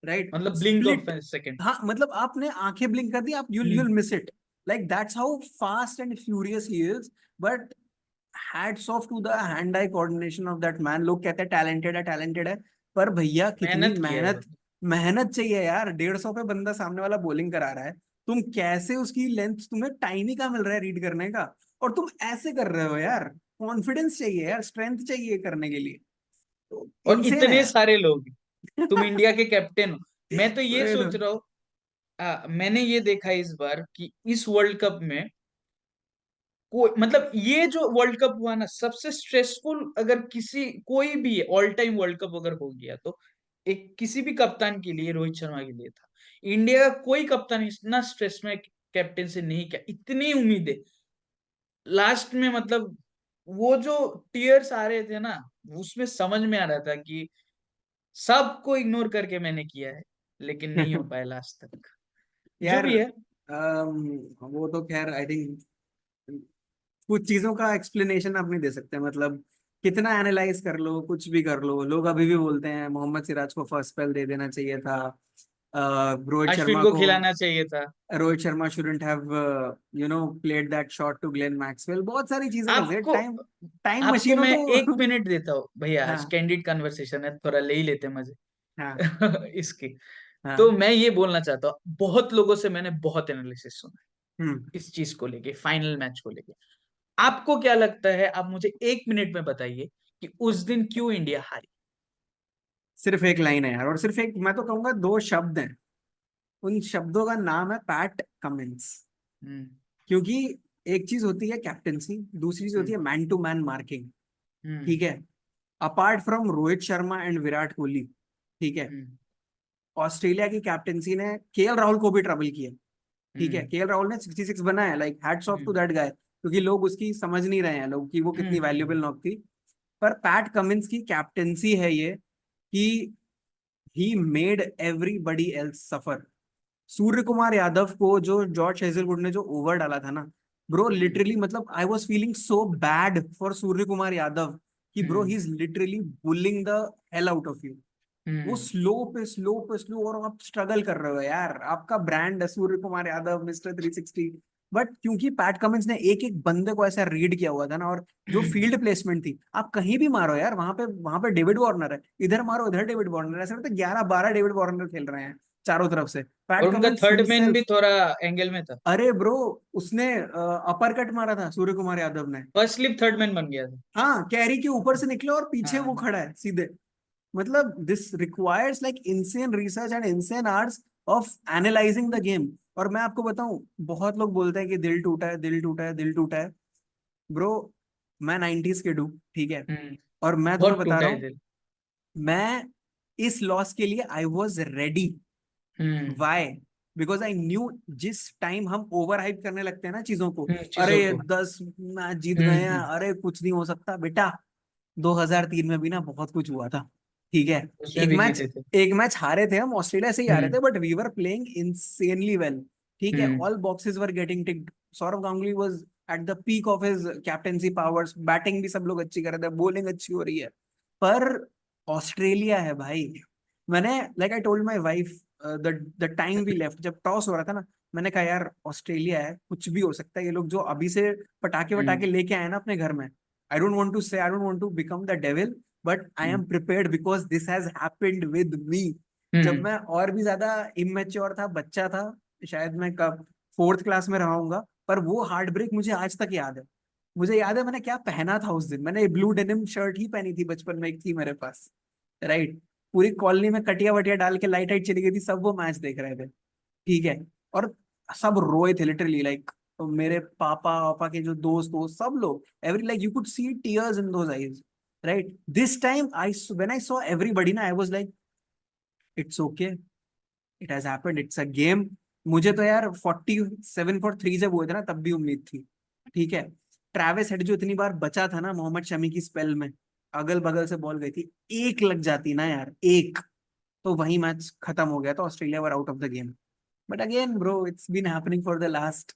right, मतलब ब्लिंक ऑफ स्प्लिट। सेकंड। हाँ मतलब आपने आंखें ब्लिंक कर दी, आप you'll miss it. Like that's how fast and furious he is. But hats off to the hand eye coordination of that man. लोग कहते हैं टैलेंटेड है, टैलेंटेड है, पर भैया कितनी मेहनत किया है मेहनत, बंदा। मेहनत चाहिए यार। 150 पे बंदा सामने वाला बॉलिंग करा रहा है, तुम कैसे उसकी लेंथ, तुम्हें टाइम ही कहाँ मिल रहा है रीड करने का, और तुम ऐसे कर रहे हो यार। कॉन्फिडेंस चाहिए यार, स्ट्रेंथ चाहिए करने के लिए। तो और इनसेन है इतने यार। सारे लोग, तुम इंडिया के कैप्टन हो। मैं तो ये वही तो। सोच रहा हूँ, मैंने ये देखा इस बार कि इस वर्ल्ड कप में कोई, मतलब ये जो वर्ल्ड कप हुआ ना, सबसे स्ट्रेसफुल, अगर किसी कोई भी ऑल टाइम वर्ल्ड कप अगर हो गया तो एक किसी भी कप्तान के लिए रोहित शर्मा के लिए था। इंडिया का कोई कप्तान इतना स्ट्रेस में कैप्टन से नहीं किया, इतनी उम्मीदें लास्ट में, मतलब वो जो टीयर्स आ रहे थे ना, उसमें समझ में आ रहा था कि सबको इग्नोर करके मैंने किया है, लेकिन नहीं हो पाया लास्ट तक, जो यार भी है। वो तो खैर आई थिंक कुछ चीजों का एक्सप्लेनेशन आप नहीं दे सकते। मतलब कितना एनालाइज कर लो, कुछ भी कर लो, लोग अभी भी बोलते हैं मोहम्मद सिराज को फर्स्ट स्पेल दे देना चाहिए था, रोहित अश्विन शर्मा को को, खिलाना चाहिए था। Rohit Sharma shouldn't have played that shot to Glenn Maxwell. बहुत सारी चीजें हैं जेड। आपको टाइम टाइम आपको मशीन हो मैं एक तो। मिनट देता हूँ भैया, आज हाँ कैंडिड कन्वर्सेशन है, थोड़ा ले ही लेते हैं मजे हाँ इसकी। तो हाँ। मैं ये बोलना चाहता हूँ, बहुत लोगों से मैंने बहुत एनालिसिस सुना हम्म। है इस चीज को लेके, फाइनल मैच को लेके। आपको क्या लगता है, आप मुझे 1 मिनट में बताइए कि उस दिन क्यों इंडिया हारी। सिर्फ एक लाइन है यार, और सिर्फ एक, मैं तो कहूंगा दो शब्द हैं। उन शब्दों का नाम है पैट कमिंस। हम्म, क्योंकि एक चीज होती है कैप्टेंसी, दूसरी चीज होती हम्म, है मैन टू मैन मार्किंग। हम्म, ठीक है। Apart from Rohit Sharma and Virat Kohli, ठीक है, हम्म, ऑस्ट्रेलिया की कैप्टेंसी ने केएल राहुल को भी ट्रबल किया। ठीक है, हम्म, केएल राहुल ने 66 बनाया, like hats off to hmm, that guy. क्योंकि लोग उसकी समझ नहीं रहे हैं, लोग कि वो कितनी वैल्यूबल हम्म, नॉक थी। पर पैट कमिंस की कैप्टेंसी है ये, कि ही मेड एवरीबडी एल्स सफर। सूर्य कुमार यादव को जो जॉर्ज हेजलवुड ने जो ओवर डाला था ना, ब्रो हम्म, लिटरली, मतलब I was feeling so bad for Surya Kumar Yadav, कि bro he hmm, is literally bullying the hell out of you. वो हम्म, स्लो पे स्लो, और आप स्ट्रगल कर रहे हो यार। आपका ब्रांड है सूर्य कुमार यादव, मिस्टर 360। बट क्योंकि पैट कमिंस ने एक एक बंदे को ऐसा रीड किया हुआ था ना, और जो हम्म। फील्ड प्लेसमेंट थी, आप कहीं भी मारो यार, वहां पे डेविड वार्नर है, इधर मारो इधर डेविड वार्नर है, ऐसा लगता है 11-12 डेविड वार्नर खेल रहे हैं चारों तरफ से। और पैट उनका कमिंस थर्ड मैन भी हिमसेल्फ। थोड़ा एंगल में था। अरे ब्रो, उसने अपर कट मारा था सूर्य कुमार यादव ने। फर्स्ट स्लिप थर्ड मैन बन गया था। हाँ, कैरी के ऊपर से निकले और पीछे वो हाँ, खड़ा है सीधे। मतलब this requires like insane research and insane arts of analysing the game. और मैं आपको बताऊं, बहुत लोग बोलते हैं कि दिल टूटा है, दिल टूटा है, दिल टूटा है। ब्रो, मैं 90s किड हूँ, ठीक है, हम्म। और मैं तुम्हें बहुत बता टूटा रहा है हूँ, दिल। मैं इस लॉस के लिए I was ready. Hmm, why? Because I knew, जिस टाइम हम ओवर हाइप करने लगते हैं ना चीजों को, चीजों अरे को। 10 मैच जीत हम्म, गए हैं, अरे कुछ नहीं हो सकता बेटा। 2003 में भी ना बहुत कुछ हुआ था। ठीक है। उसमें भी जीते थे। एक मैच हारे थे हम, ऑस्ट्रेलिया से ही हारे हम्म। थे, but we were playing insanely well. ठीक है, hmm. All boxes were getting ticked. Sourav Ganguly was at the peak of his captaincy powers, batting भी सब लोग अच्छी कर रहे थे, बॉलिंग अच्छी हो रही है। पर ऑस्ट्रेलिया है भाई। मैंने, like I told my wife the the time we left, जब टॉस हो रहा था ना, मैंने कहा यार ऑस्ट्रेलिया है, कुछ भी हो सकता है, ये लोग जो अभी से पटाखे वटाके हम्म। लेके आए ना अपने घर में, I don't want to become the devil, but I hmm. Am prepared because this has happened with me. जब हम्म। मैं और भी ज्यादा इमेच्योर था, बच्चा था, शायद मैं कब फोर्थ क्लास में रहा हूंगा, पर वो हार्ट ब्रेक मुझे आज तक याद है। मुझे याद है मैंने क्या पहना था उस दिन, मैंने ब्लू डेनिम शर्ट ही पहनी थी, बचपन में एक थी मेरे पास, राइट। पूरी कॉलोनी में कटिया वटिया डाल के लाइट लाइट चली गई थी, सब वो मैच देख रहे थे। ठीक है। और सब रोए थे लिटरली, लाइक मेरे पापा पापा के जो दोस्त हो, सब लोग, every, like you could see tears in those eyes, right. This time I, when I saw everybody ना, I was like it's okay, it has happened, it's a game. मुझे तो यार 47 फॉर 3 जब हुए थे ना, तब भी उम्मीद थी। ठीक है। ट्रेविस हेड जो इतनी बार बचा था ना मोहम्मद शमी की स्पेल में, अगल बगल से बॉल गई थी, एक लग जाती ना यार, एक, तो वही मैच खत्म हो गया था, Australia were out of the game. But again bro, it's been happening for the last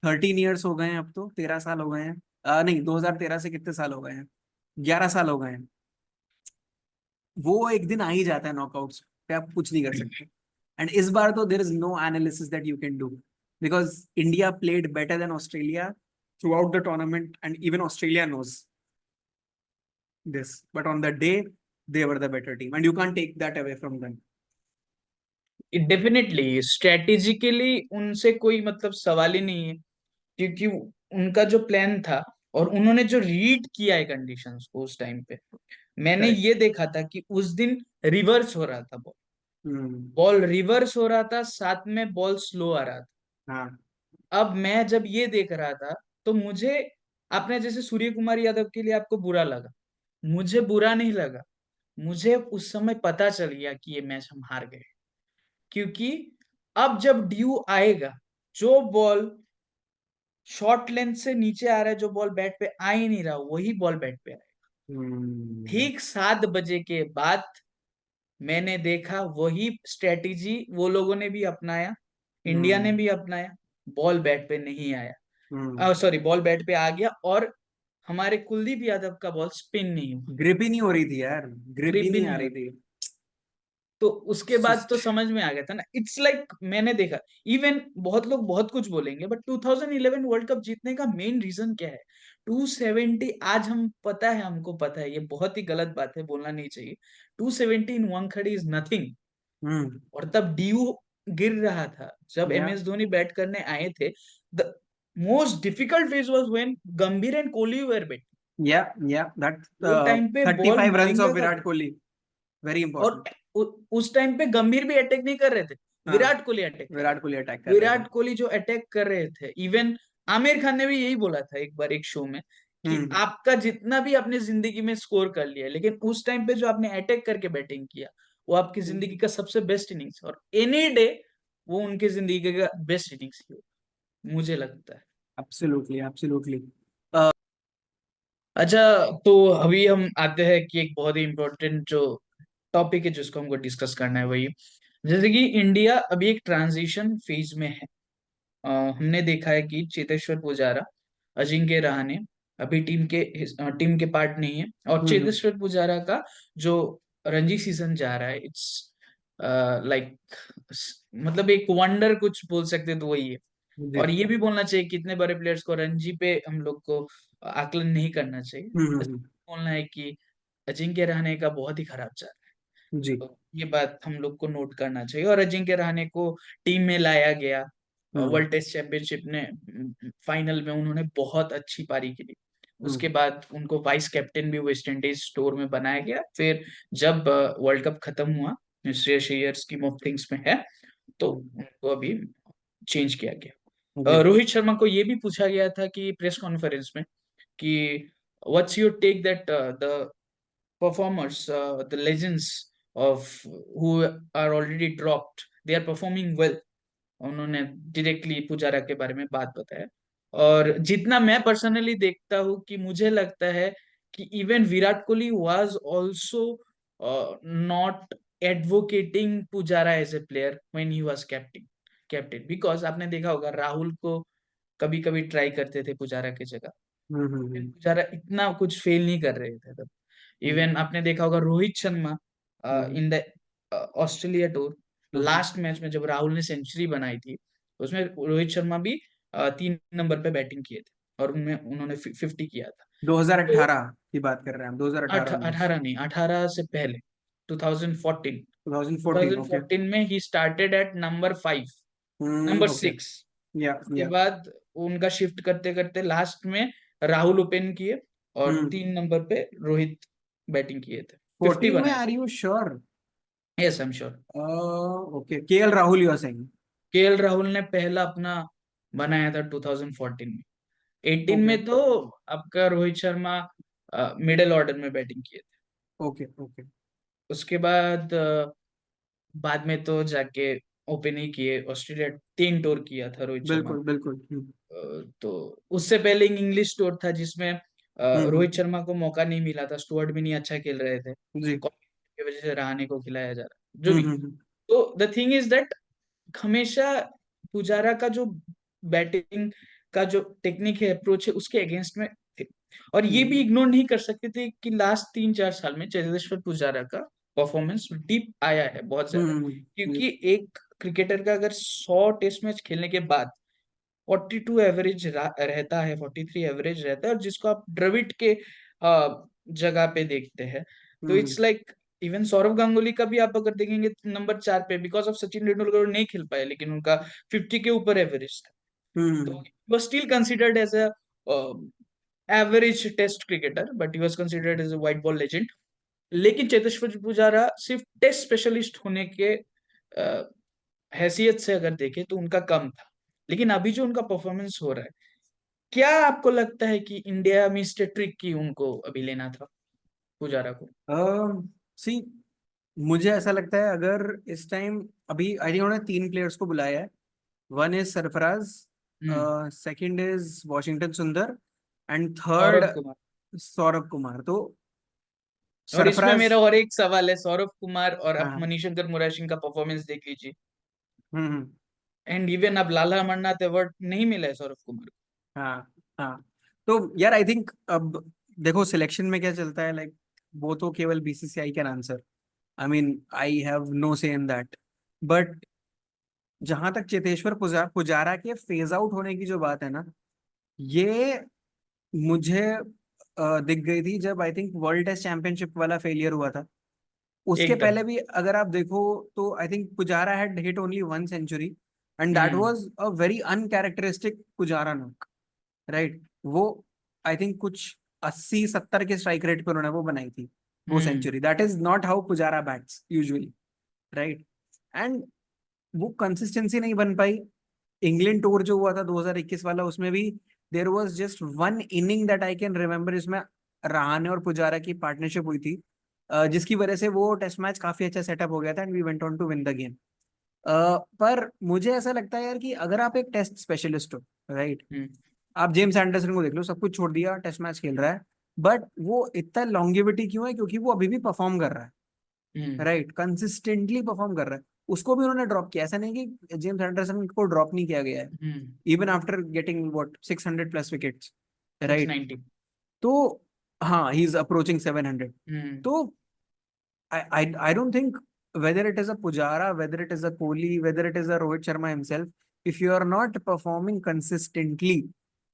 13 years हो गए हैं, अब तो 13 साल हो गए हैं। नहीं, 2013 से कितने साल हो गए हैं, 11 साल हो गए हैं। वो एक दिन आ ही जाता है नॉकआउट्स पे, आप कुछ नहीं कर सकते। एंड इस बार तो there is no analysis that you can do, because India played better than Australia throughout the tournament, and even Australia knows this, but on the day they were the better team and you can't take that away from them. Definitely strategically उनसे कोई मतलब सवाल ही नहीं है, क्योंकि उनका जो plan था और उन्होंने जो रीड किया है कंडीशंस को उस टाइम पे, मैंने Correct. ये देखा था कि उस दिन रिवर्स हो रहा था बॉल। Hmm. बॉल रिवर्स हो रहा था, साथ में बॉल स्लो आ रहा हाँ। था। अब मैं जब ये देख रहा था तो मुझे, आपने जैसे सूर्य कुमार यादव के लिए आपको बुरा लगा, मुझे बुरा नहीं लगा। मुझे उस समय पता चल गया कि ये मैच हम हार गए, क्योंकि अब जब ड्यू आएगा, जो बॉल शॉर्ट लेंथ से नीचे आ रहा है, जो बॉल बैट पे आ ही नहीं रहा, वही बॉल बैट पे आएगा। Hmm. ठीक 7 बजे के बाद मैंने देखा वही स्ट्रेटेजी वो लोगों ने भी अपनाया, इंडिया ने Hmm. भी अपनाया। बॉल बैट पे नहीं Hmm. आया, सॉरी, बॉल बैट पे आ गया, और हमारे कुलदीप यादव का बॉल स्पिन नहीं हुआ, ग्रिप ही नहीं हो रही थी यार, ग्रिप ग्रिप ही भी नहीं आ नहीं रही हुआ। थी। तो उसके बाद तो सुस्त। समझ में आ गया था ना, इट्स लाइक मैंने देखा। इवन बहुत लोग बहुत कुछ बोलेंगे, बट 2011 वर्ल्ड कप जीतने का मेन रीजन क्या है? 270, आज हम पता है, हमको पता है ये बहुत ही गलत बात है, बोलना नहीं चाहिए। 270 इन वानखेड़े इज नथिंग। हम्म। और तब ड्यू गिर रहा था, जब एम या एस धोनी बैट करने आए थे। The most difficult phase was when गंभीर एंड कोहली वर बैट। या दैट वो टाइम पे बॉल 35 रन्स ऑफ मारेंगे का, विराट कोहली, वेरी और इंपॉर्टेंट। उस टाइम पे गंभीर भी अटैक नहीं कर रहे थे, हाँ, विराट कोहली अटैक कर रहे विराट कोहली अटैक थे। कर रहे थे। विराट कोहली जो अटैक कर रहे थे, इवन आमिर खान ने भी यही बोला था एक बार एक शो में, कि हम्म। आपका जितना भी आपने जिंदगी में स्कोर कर लिया है, लेकिन उस टाइम पे जो आपने अटैक करके बैटिंग किया, वो आपकी जिंदगी का सबसे बेस्ट इनिंग्स, और एनी डे वो उनकी जिंदगी का बेस्ट इनिंग्स ही होगा, मुझे लगता है। Absolutely, absolutely. अच्छा, तो अभी हम आते हैं कि एक बहुत ही इंपॉर्टेंट जो टॉपिक है जिसको हमको डिस्कस करना है, वही जैसे कि इंडिया अभी एक ट्रांजिशन फेज में है। हमने देखा है कि चेतेश्वर पुजारा, अजिंक्य रहाणे अभी टीम के पार्ट नहीं है, और हम्म। चेतेश्वर पुजारा का जो रणजी सीजन जा रहा है, इट्स लाइक, मतलब एक वंडर कुछ बोल सकते हैं तो वही है। जी। और ये भी बोलना चाहिए, कितने बड़े प्लेयर्स को रणजी पे हम लोग को आकलन नहीं करना चाहिए। बस हम्म। बोलना है कि अजिंक्य रहाणे का बहुत ही खराब जा रहा जी। है, तो ये बात हम लोग को नोट करना चाहिए। और अजिंक्य रहाणे को टीम में लाया गया, हम्म। वर्ल्ड टेस्ट चैंपियनशिप ने फाइनल में उन्होंने बहुत अच्छी पारी खेली। उसके हम्म। बाद उनको वाइस कैप्टन भी वेस्ट इंडीज स्टोर में बनाया गया। फिर जब वर्ल्ड कप खत्म हुआ, Shreyas Iyer scheme of things में है, तो उनको अभी चेंज किया गया। जी। रोहित शर्मा को ये भी पूछा गया था कि प्रेस कॉन्फ्रेंस में, कि what's your take that the performers, the legends of who are already dropped, they are performing well। उन्होंने डायरेक्टली पुजारा के बारे में बात बताया। और जितना मैं पर्सनली देखता हूँ, कि मुझे लगता है कि even Virat Kohli was also not advocating Pujara as a player when he was captain because आपने देखा होगा राहुल को कभी कभी ट्राई करते थे पुजारा की जगह। हम्म। पुजारा इतना कुछ फेल नहीं कर रहे थे तब। हम्म इवन आपने देखा होगा Rohit Sharma hmm in the Australia tour hmm. Last match में जब राहुल ने सेंचुरी बनाई थी उसमें रोहित शर्मा भी 3 नंबर पे बैटिंग किए थे और उनमें उन्होंने 50 किया था। तो 2018 की बात कर रहे हैं हम, 2018-19। 18 नहीं 18 से पहले 2014। 2014, ओके। 2014 में he started at number 5 okay. Number 6। या उसके या। बाद उनका शिफ्ट करते करते लास्ट में राहुल ओपन किए और हम्म। 3 नंबर पे रोहित बैटिंग किए थे। 50 14 में, बनाए आर थे। You sure? Yes I am sure. Okay, KL Rahul you are saying? KL Rahul ने पहला अपना बनाया था 2014 में। 18 ओके में तो आपका रोहित शर्मा मिडिल ऑर्डर में बैटिंग किए थे। Okay okay. उसके बाद में तो जाके ओपन ही किए। ऑस्ट्रेलिया 3 टूर किया था रोहित शर्मा। बिल्कुल बिल्कुल। तो उससे पहले एक इंग्लिश टूर था जिसमें हम्म। रोहित शर्मा को मौका नहीं मिला था। स्टुअर्ट भी नहीं अच्छा खेल रहे थे जी। की वजह से रहाणे को खिलाया जा रहा जो भी। हम्म। तो द थिंग इज दैट हमेशा पुजारा का जो बैटिंग का जो टेक्निक है अप्रोच है उसके अगेंस्ट में थे। और ये भी हम्म इग्नोर नहीं कर सकते थे कि लास्ट 3-4 साल में चेतेश्वर पुजारा का परफॉर्मेंस डीप आया है बहुत ज्यादा। जी। क्योंकि एक क्रिकेटर का अगर 100 टेस्ट मैच खेलने के बाद 42 एवरेज रहता है, 43 एवरेज रहता है और जिसको आप द्रविड़ के जगह पे देखते हैं तो hmm it's like even Sourav Ganguly का भी आप अगर देखेंगे नंबर 4 पे बिकॉज ऑफ सचिन तेंदुलकर नहीं खेल पाए लेकिन उनका 50 के ऊपर एवरेज था। तो हम्म was still considered as a average test cricketer but he was considered as a white ball legend। लेकिन चेतेश्वर पुजारा सिर्फ टेस्ट स्पेशलिस्ट होने के हैसियत से अगर देखें तो उनका कम था। लेकिन अभी जो उनका परफॉर्मेंस हो रहा है क्या आपको लगता है कि इंडिया मिस्टर ट्रिक की उनको अभी लेना था पुजारा को? सी, मुझे ऐसा लगता है अगर इस टाइम, अभी आई थिंक उन्होंने 3 प्लेयर्स को बुलाया है। One is Sarfaraz, hmm. Second is Washington सुंदर, एंड थर्ड सौरभ कुमार। सौरभ कुमार। तो और इसमें सरफराज। मेरा और एक सवाल है सौरभ कुमार और आप हाँ। मनीशंकर मुराशिन का परफॉर्मेंस देख लीजिए। हम्म। एंड इवन अब लाला अमरनाथ अवार्ड नहीं मिला है सौरभ कुमार हाँ हाँ। तो यार आई थिंक अब देखो सिलेक्शन में क्या चलता है, लाइक वो तो केवल BCCI can answer. I mean I have no say in that. But जहां तक चेतेश्वर पुजारा के फेज आउट होने की जो बात है ना, ये मुझे दिख गई थी जब I think world test championship वाला फेलियर हुआ था। को उसके एकदम। पहले भी अगर आप देखो तो I think Pujara had hit only 1 century, and that hmm. Was a very uncharacteristic Pujara knock, right. वो आई थिंक कुछ 80-70 के स्ट्राइक रेट पे उन्होंने वो बनाई थी, वो hmm. Century. That is not how Pujara bats usually, right. And वो कंसिस्टेंसी नहीं बन पाई। इंग्लैंड टूर जो हुआ था 2021 वाला, उसमें भी there was just 1 inning that I can remember इसमें रहाणे और पुजारा की पार्टनरशिप हुई थी, जिसकी वजह से वो टेस्ट मैच काफी अच्छा सेटअप हो गया था and we went on to win the game. पर मुझे ऐसा लगता है यार कि अगर आप एक टेस्ट स्पेशलिस्ट हो, राइट, हम्म। आप जेम्स एंडरसन को देख लो, सब कुछ छोड़ दिया, टेस्ट मैच खेल रहा है, बट वो इतना लॉन्गेविटी क्यों है? क्योंकि वो अभी भी परफॉर्म कर रहा है, हम्म। राइट, कंसिस्टेंटली परफॉर्म कर रहा है। उसको भी उन्होंने ड्रॉप किया, ऐसा नहीं कि जेम्स एंडरसन को ड्रॉप नहीं किया गया है, hmm. Even after getting what 600 plus wickets, six right. Ninety तो हाँ, ही इज अप्रोचिंग 700। हम्म। तो I don't think whether it is a Pujara, whether it is a Kohli, whether it is a Rohit Sharma himself, if you are not performing consistently,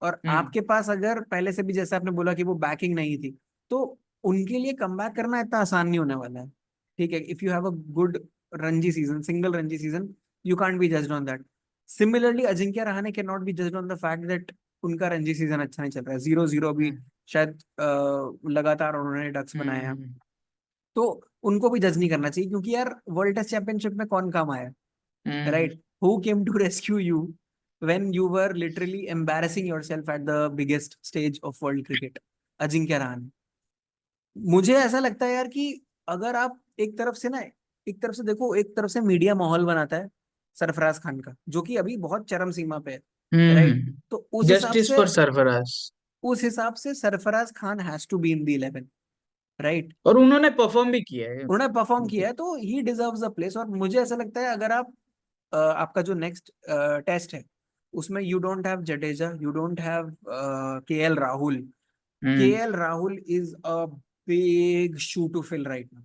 और हम्म। आपके पास अगर पहले से भी जैसे आपने बोला कि वो बैकिंग नहीं थी, तो उनके लिए कमबैक करना इतना आसान नहीं होने वाला है। ठीक है, if you have a good Ranji season, single Ranji season, you can't be judged on that. Similarly Ajinkya Rahane can not be judged on the fact that उनका रणजी सीजन अच्छा नहीं चल रहा है, 0-0 अभी हम्म। शायद लगातार उन्होंने डक्स बनाए हैं। हम्म। तो उनको भी जज नहीं करना चाहिए, क्योंकि यार वर्ल्ड टेस्ट चैंपियनशिप में कौन काम आया, hmm. Right? Who came to rescue you when you were literally embarrassing yourself at the biggest stage of world cricket? Ajinkya Rahane. मुझे ऐसा लगता है यार कि अगर आप एक तरफ से ना, एक तरफ से देखो, एक तरफ से मीडिया माहौल बनाता है सरफराज खान का, जो कि अभी बहुत चरम सीमा पे है, राइट। हम्म। तो उस हिसाब जस्टिस से, फॉर सरफराज। उस हिसाब से Sarfaraz Khan has to be in the 11, right. और उन्होंने परफॉर्म भी किया है। उन्होंने परफॉर्म उनके किया है तो ही डिजर्व्स अ प्लेस। और मुझे ऐसा लगता है अगर आप आपका जो नेक्स्ट टेस्ट है उसमें you don't have Jadeja, you don't have K L Rahul. K hmm L Rahul is a big shoe to fill right now,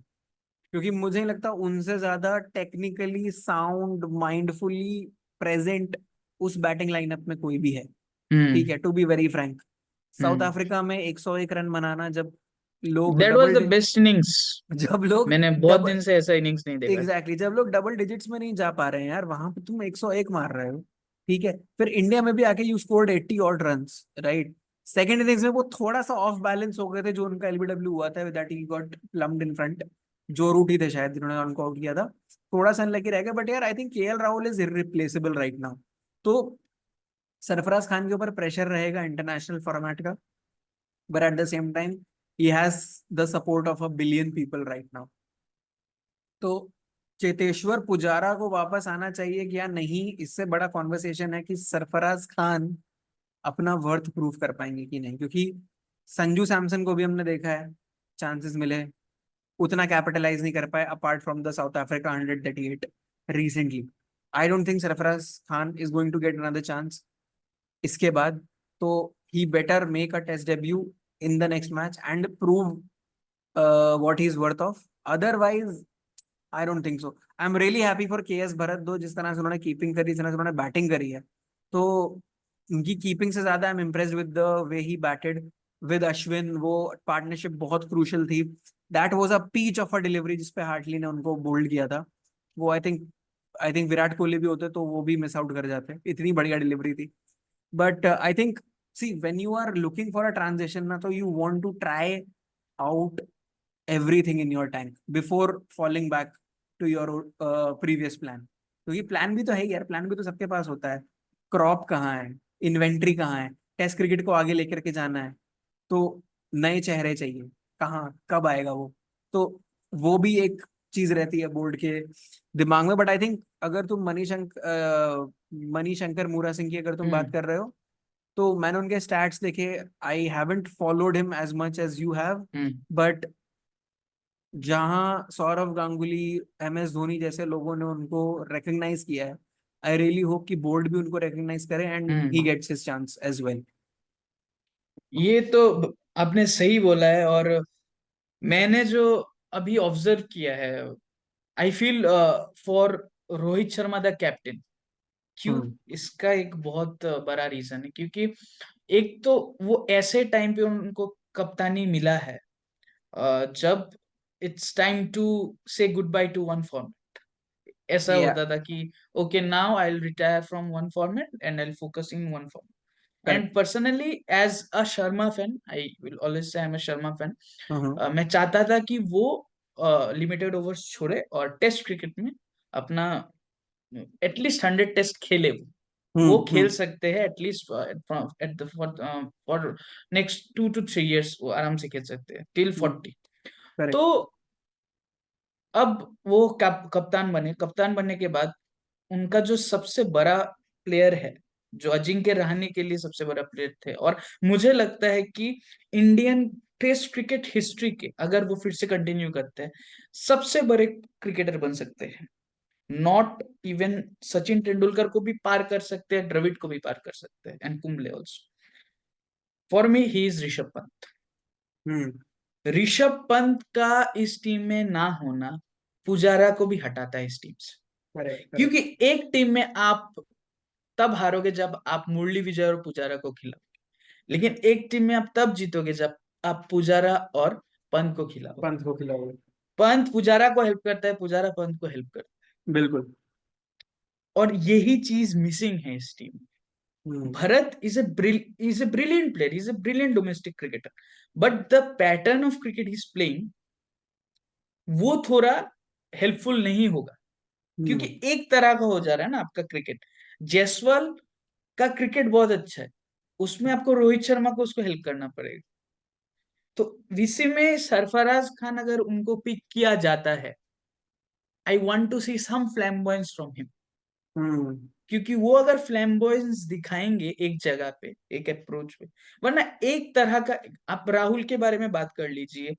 क्योंकि मुझे नहीं लगता उनसे ज्यादा टेक्निकली साउंड, माइंडफुली प्रेजेंट उस बैटिंग लाइनअप में कोई भी है। ठीक हम्म है, to be very frank, south hmm Africa में 101 रन बनाना, जब लोग that was the best innings. जब लोग मैंने बहुत डबल दिन से ऐसा इनिंग्स नहीं देखा। एग्जैक्टली जब लोग डबल डिजिट्स में नहीं जा पा रहे हैं यार, वहां पे तुम 101 मार रहे हो। ठीक है, फिर इंडिया में भी आके you scored 80 odd runs, right. Second innings में वो थोड़ा सा ऑफ बैलेंस हो गए थे, जो उनका एलबीडब्ल्यू हुआ था, that he got plumbed in front. Joe Root ही थे शायद जिन्होंने उनको आउट किया था, थोड़ा सा अनलकी रह गया। बट यार I think KL Rahul is irreplaceable right now. तो सरफराज खान के ऊपर प्रेशर रहेगा इंटरनेशनल फॉर्मेट का, but at the same time he has the support of a billion people right now. तो चेतेश्वर पुजारा को वापस आना चाहिए कि या नहीं, इससे बड़ा कॉन्वर्सेशन है कि सरफराज खान अपना वर्थ प्रूव कर पाएंगे कि नहीं। क्योंकि संजू सैमसन को भी हमने देखा है, चांसेस मिले, उतना कैपिटलाइज नहीं कर पाए apart from the South Africa 138 recently. I don't think Sarfaraz Khan is going to get another chance इसके बाद। तो he better make a test debut in the next match and prove what he is worth of. Otherwise I don't think so. I am really happy for K S Bharat, though जिस तरह से उन्होंने keeping करी, जिस तरह से उन्होंने batting करी है। तो उनकी कीपिंग से ज्यादा I am impressed with the way he batted with Ashwin. वो पार्टनरशिप बहुत क्रूशियल थी। That was a peach of a delivery जिसपे हार्टली ने उनको बोल्ड किया था। वो आई थिंक विराट कोहली भी होते तो वो भी मिस आउट कर जाते, इतनी बढ़िया डिलीवरी थी। But I think, see when you are looking for a transition ना, तो you want to try out everything in your tank before falling back to your previous plan। क्योंकि प्लान भी तो है यार, प्लान भी तो सबके पास होता है। क्रॉप कहाँ है, इन्वेंट्री कहाँ है, टेस्ट क्रिकेट को आगे लेकर के जाना है, तो नए चेहरे चाहिए, कहाँ कब आएगा वो। तो वो भी एक चीज रहती है बोर्ड के दिमाग में। बट आई थिंक अगर तुम मणिशंकर मूरा सिंह की अगर तुम बात हम्म कर रहे हो, तो मैंने उनके स्टैट्स देखे। I haven't followed him as much as you have, hmm but जहां सौरव गांगुली, एम एस धोनी जैसे लोगों ने उनको रिकग्नाइज किया है, आई रियली होप कि बोर्ड भी उनको रिकग्नाइज करे and he hmm gets his chance as well. ये तो आपने सही बोला है। और मैंने जो अभी ऑब्जर्व किया है, I feel for Rohit Sharma the captain. क्यों? हम्म। इसका एक बहुत बड़ा रीजन है, क्योंकि एक तो वो ऐसे टाइम पे उनको कप्तानी मिला है जब it's time to say goodbye to one format. ऐसा या होता था कि okay, now I will retire from one format and I will focus in one format. Correct. And personally as a Sharma fan, I will always say I am a Sharma fan. Hmm मैं चाहता था कि वो लिमिटेड ओवर्स छोड़े और test cricket में अपना at least 100 test खेले। वो खेल हम्म। सकते हैं at least at the for next 2 to 3 years, वो आराम से खेल सकते हैं टिल 40। तो करेक्ट। अब वो कप्तान बने। कप्तान बनने के बाद उनका जो सबसे बड़ा प्लेयर है, जो अजिंक्य रहाणे के लिए सबसे बड़ा प्लेयर थे, और मुझे लगता है कि इंडियन टेस्ट क्रिकेट हिस्ट्री के, अगर वो फिर से कंटिन्यू करते हैं, सबसे बड़े क्रिकेटर बन सकते हैं। नॉट इवन सचिन तेंदुलकर को भी पार कर सकते हैं, द्रविड को भी पार कर सकते हैं, and Kumble also. For me he is Rishabh Pant. Hmm. Rishabh Pant का इस टीम में ना होना पुजारा को भी हटाता है इस टीम से। Correct correct. क्योंकि एक टीम में आप तब हारोगे जब आप मुरली विजय और पुजारा को खिलाओगे, लेकिन एक टीम में आप तब जीतोगे जब आप पुजारा और पंत को खिलाओगे। पंथ को खिलाओगे। पंत पुजारा को हेल्प करता है, पुजारा पंत को हेल्प करता बिल्कुल। है, और यही चीज मिसिंग है इस टीम में। हम्म Bharat is a brilliant player. He's a brilliant domestic cricketer. But the pattern of cricket he's playing, वो थोड़ा हेल्पफुल नहीं होगा। क्योंकि हम्म एक तरह का हो जा रहा है ना आपका क्रिकेट। जायसवाल का क्रिकेट बहुत अच्छा है, उसमें आपको रोहित शर्मा को उसको हेल्प करना पड़ेगा। तो वीसी में सरफराज खान अगर उनको पिक किया जाता है, I want to see some flamboyance from him. Hmm क्योंकि वो अगर फ्लैम्बॉयंस दिखाएंगे एक जगह पे, एक अप्रोच पे, वरना एक तरह का, आप राहुल के बारे में बात कर लीजिए,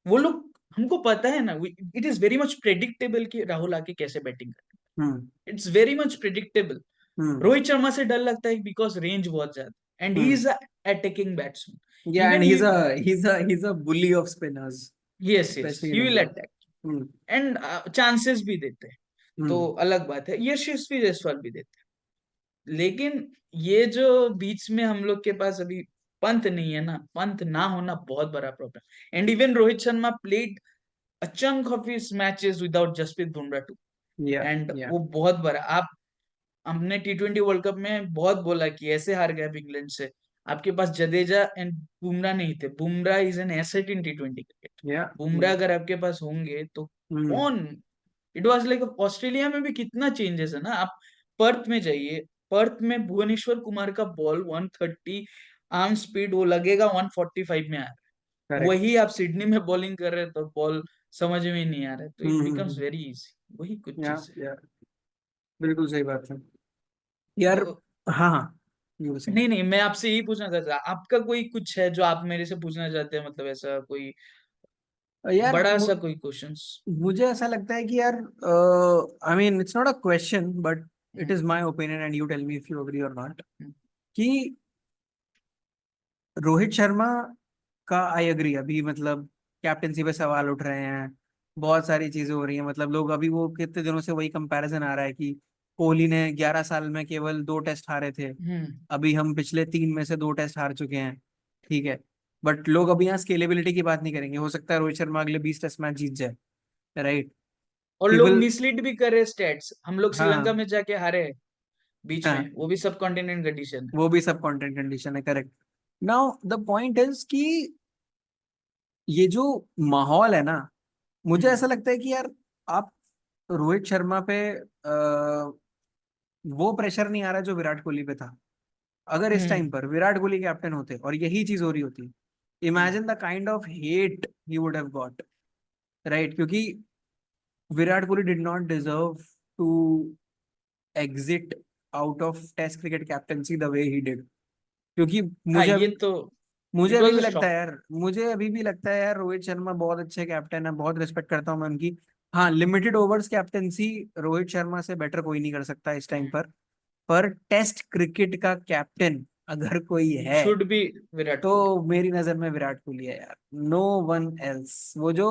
वो लोग, हमको पता है ना, it is very much predictable कि राहुल आके कैसे बैटिंग करें, hmm it's very much predictable. Hmm Rohit Sharma से डर लगता है बिकॉज रेंज बहुत ज्यादा, and he hmm is attacking batsman, yeah, and even he, he's a bully of spinners, yes yes especially he in will India. Attack, hmm and chances भी देते हैं, तो हम्म अलग बात है, यशस्वी जायसवाल भी देते हैं। लेकिन ये जो बीच में हम लोग के पास अभी पंत नहीं है ना, पंत ना होना बहुत बड़ा problem, and even Rohit Sharma played a chunk of his matches without Jasprit Bumrah too, yeah and yeah वो बहुत बड़ा, आप, हमने T20 वर्ल्ड कप में बहुत बोला कि ऐसे हार गए आप इंग्लैंड से, आपके पास जडेजा एंड बुमराह नहीं थे, Bumrah is an asset in T20 cricket, yeah Bumrah yeah अगर आपके पास होंगे तो हम्म कौन, इट वाज लाइक, ऑस्ट्रेलिया में भी कितना चेंजेस है ना, आप पर्थ में जाइए, पर्थ में भुवनेश्वर कुमार का बॉल 130 आर्म स्पीड, वो लगेगा 145 में आ रहा है, correct वही आप सिडनी में बॉलिंग कर रहे हैं तो बॉल समझ में ही नहीं आ रहा है, तो it becomes hmm very easy, वही कुछ yeah चीज है। yeah बिल्कुल सही बात है यार। तो हाँ हाँ you were saying। नहीं नहीं, मैं आपसे यही पूछना चाहता था, आपका कोई कुछ है जो आप मेरे से पूछना चाहते हैं, मतलब ऐसा कोई यार बड़ा सा कोई क्वेश्चंस? मुझे ऐसा लगता है कि यार I mean it's not a question but it is my opinion and you tell me if you agree और नॉट कि रोहित शर्मा का आई एग्री अभी मतलब कैप्टेंसी पे सवाल उठ रहे हैं, बहुत सारी चीजें हो रही हैं, मतलब लोग अभी वो कितने दिनों से वही कंपैरिजन आ रहा है कि कोहली ने 11 साल में केवल 2 टेस्ट हारे थे, हम्म। अभी हम पिछले 3 में से 2 टेस्ट हार चुके हैं। ठीक है, बट लोग अभी यहाँ स्केलेबिलिटी की बात नहीं करेंगे, हो सकता है रोहित शर्मा अगले 20 टेस्ट मैच जीत जाए, राइट। और लोग पीपल मिसलीड भी कर रहे स्टेट्स, हम लोग श्रीलंका हाँ में जाके हारे हैं बीच हाँ में, वो भी सब कॉन्टिनेंट कंडीशन है। वो भी सब कंटेंट कंडीशन है, correct. Now the point is कि ये जो माहौल है ना, मुझे ऐसा हम्म लगता है कि यार आप रोहित शर्मा पे वो प्रेशर नहीं आ रहा जो विराट कोहली पे था। अगर इस टाइम हम्म पर विराट कोहली कैप्टन होते और यही चीज हो रही होती, hmm. Imagine the kind of hate he would have got, right. क्योंकि Virat Kohli did not deserve to exit out of test cricket captaincy the way he did. क्योंकि हाँ, मुझे ये अभी तो, मुझे इट अभी वाज भी अ लगता है शॉक। यार, मुझे अभी भी लगता है यार रोहित शर्मा बहुत अच्छे कैप्टन है, बहुत रिस्पेक्ट करता हूँ मैं उनकी। हाँ, limited overs captaincy Rohit Sharma से बेटर कोई नहीं कर सकता इस टाइम पर टेस्ट क्रिकेट का कैप्टन अगर कोई है शुड बी विराट कोहली। तो मेरी नजर में विराट कोहली है यार, नो वन एल्स। वो जो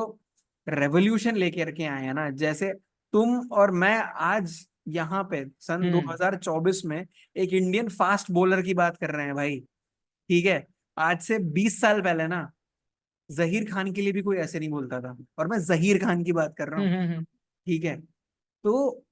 रेवोल्यूशन लेकर के आए हैं ना, जैसे तुम और मैं आज यहाँ पे सन हम्म 2024 में एक इंडियन फास्ट बॉलर की बात कर रहे हैं भाई। ठीक है, आज से 20 साल पहले ना जहीर खान के लिए भी कोई ऐसे नहीं बोलता था, और मैं जहीर खान की बात कर रहा हूँ। हम्म। ठीक है, तो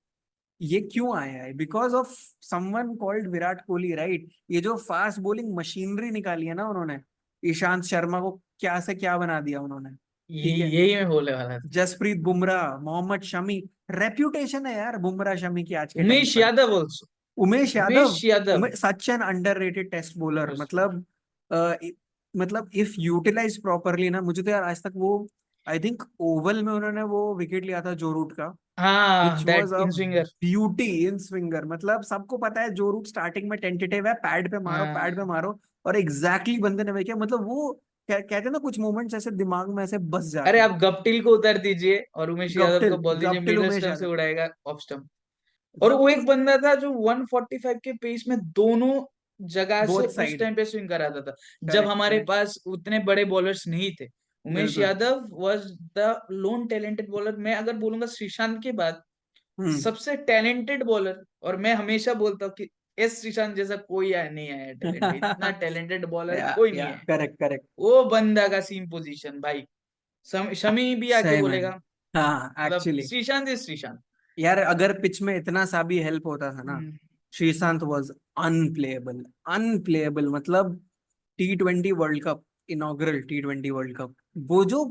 ये क्यों आया है? Because of someone called Virat Kohli, right. ये जो फास्ट बॉलिंग मशीनरी निकाली है ना उन्होंने, ईशांत शर्मा को क्या से क्या बना दिया उन्होंने। ठीक है, यही मैं बोलने वाला था। जसप्रीत बुमराह, मोहम्मद शमी, रेप्यूटेशन है यार बुमराह शमी की आज के टाइम उमेश पर। Yadav also, Umesh Yadav, Umesh Yadav. Such an underrated test bowler, मतलब मतलब इफ यूटिलाइज प्रॉपरली ना, मुझे तो यार आज तक वो, आई थिंक ओवल में उन्होंने वो विकेट लिया था जो रूट का, हाँ, which that was a in swinger. Beauty in swinger. मतलब सबको पता है जो रूट स्टार्टिंग में टेंटेटिव है, पैड पे मारो, पैड पे हाँ। मारो, और एग्जैक्टली बंदे ने वही किया। मतलब वो कहते हैं ना, कुछ मोमेंट्स ऐसे दिमाग में ऐसे बस अरे जाते हैं। आप गप्टिल को उतार दीजिए और उमेश यादव को गप्टिल, बोल दीजिए गप्टिल मिडल उमेश स्टंप से यादव, उड़ाएगा ऑफ स्टंप। और वो एक बंदा था जो 145 के पेस में दोनों जगह से बोथ उस साइड, टाइम पे स्विंग कराता था, जब करेक्ट हमारे करेक्ट, पास उतने बड़े बॉलर्स नहीं थे। उमेश बिल्कुल। Yadav was the loan talented bowler. मैं अगर बोलूंगा श्रीशांत के बाद हम्म सबसे टैलेंटेड बॉलर, और मैं हमेशा बोलता हूँ कि एस श्रीशांत जैसा कोई आया नहीं, आया टैलेंट में, इतना टैलेंटेड बॉलर कोई नहीं या है। करेक्ट करेक्ट, वो बंदा का सीम पोजीशन भाई, शमी भी आके सही में। बोलेगा, हाँ मतलब एक्चुअली श्रीशांत इज श्रीशांत। यार, अगर पिच में इतना सा भी हेल्प होता था ना, हम्म श्रीशांत वाज अनप्लेएबल, अनप्लेएबल। मतलब T20 world cup, inaugural T20 world cup, वो जो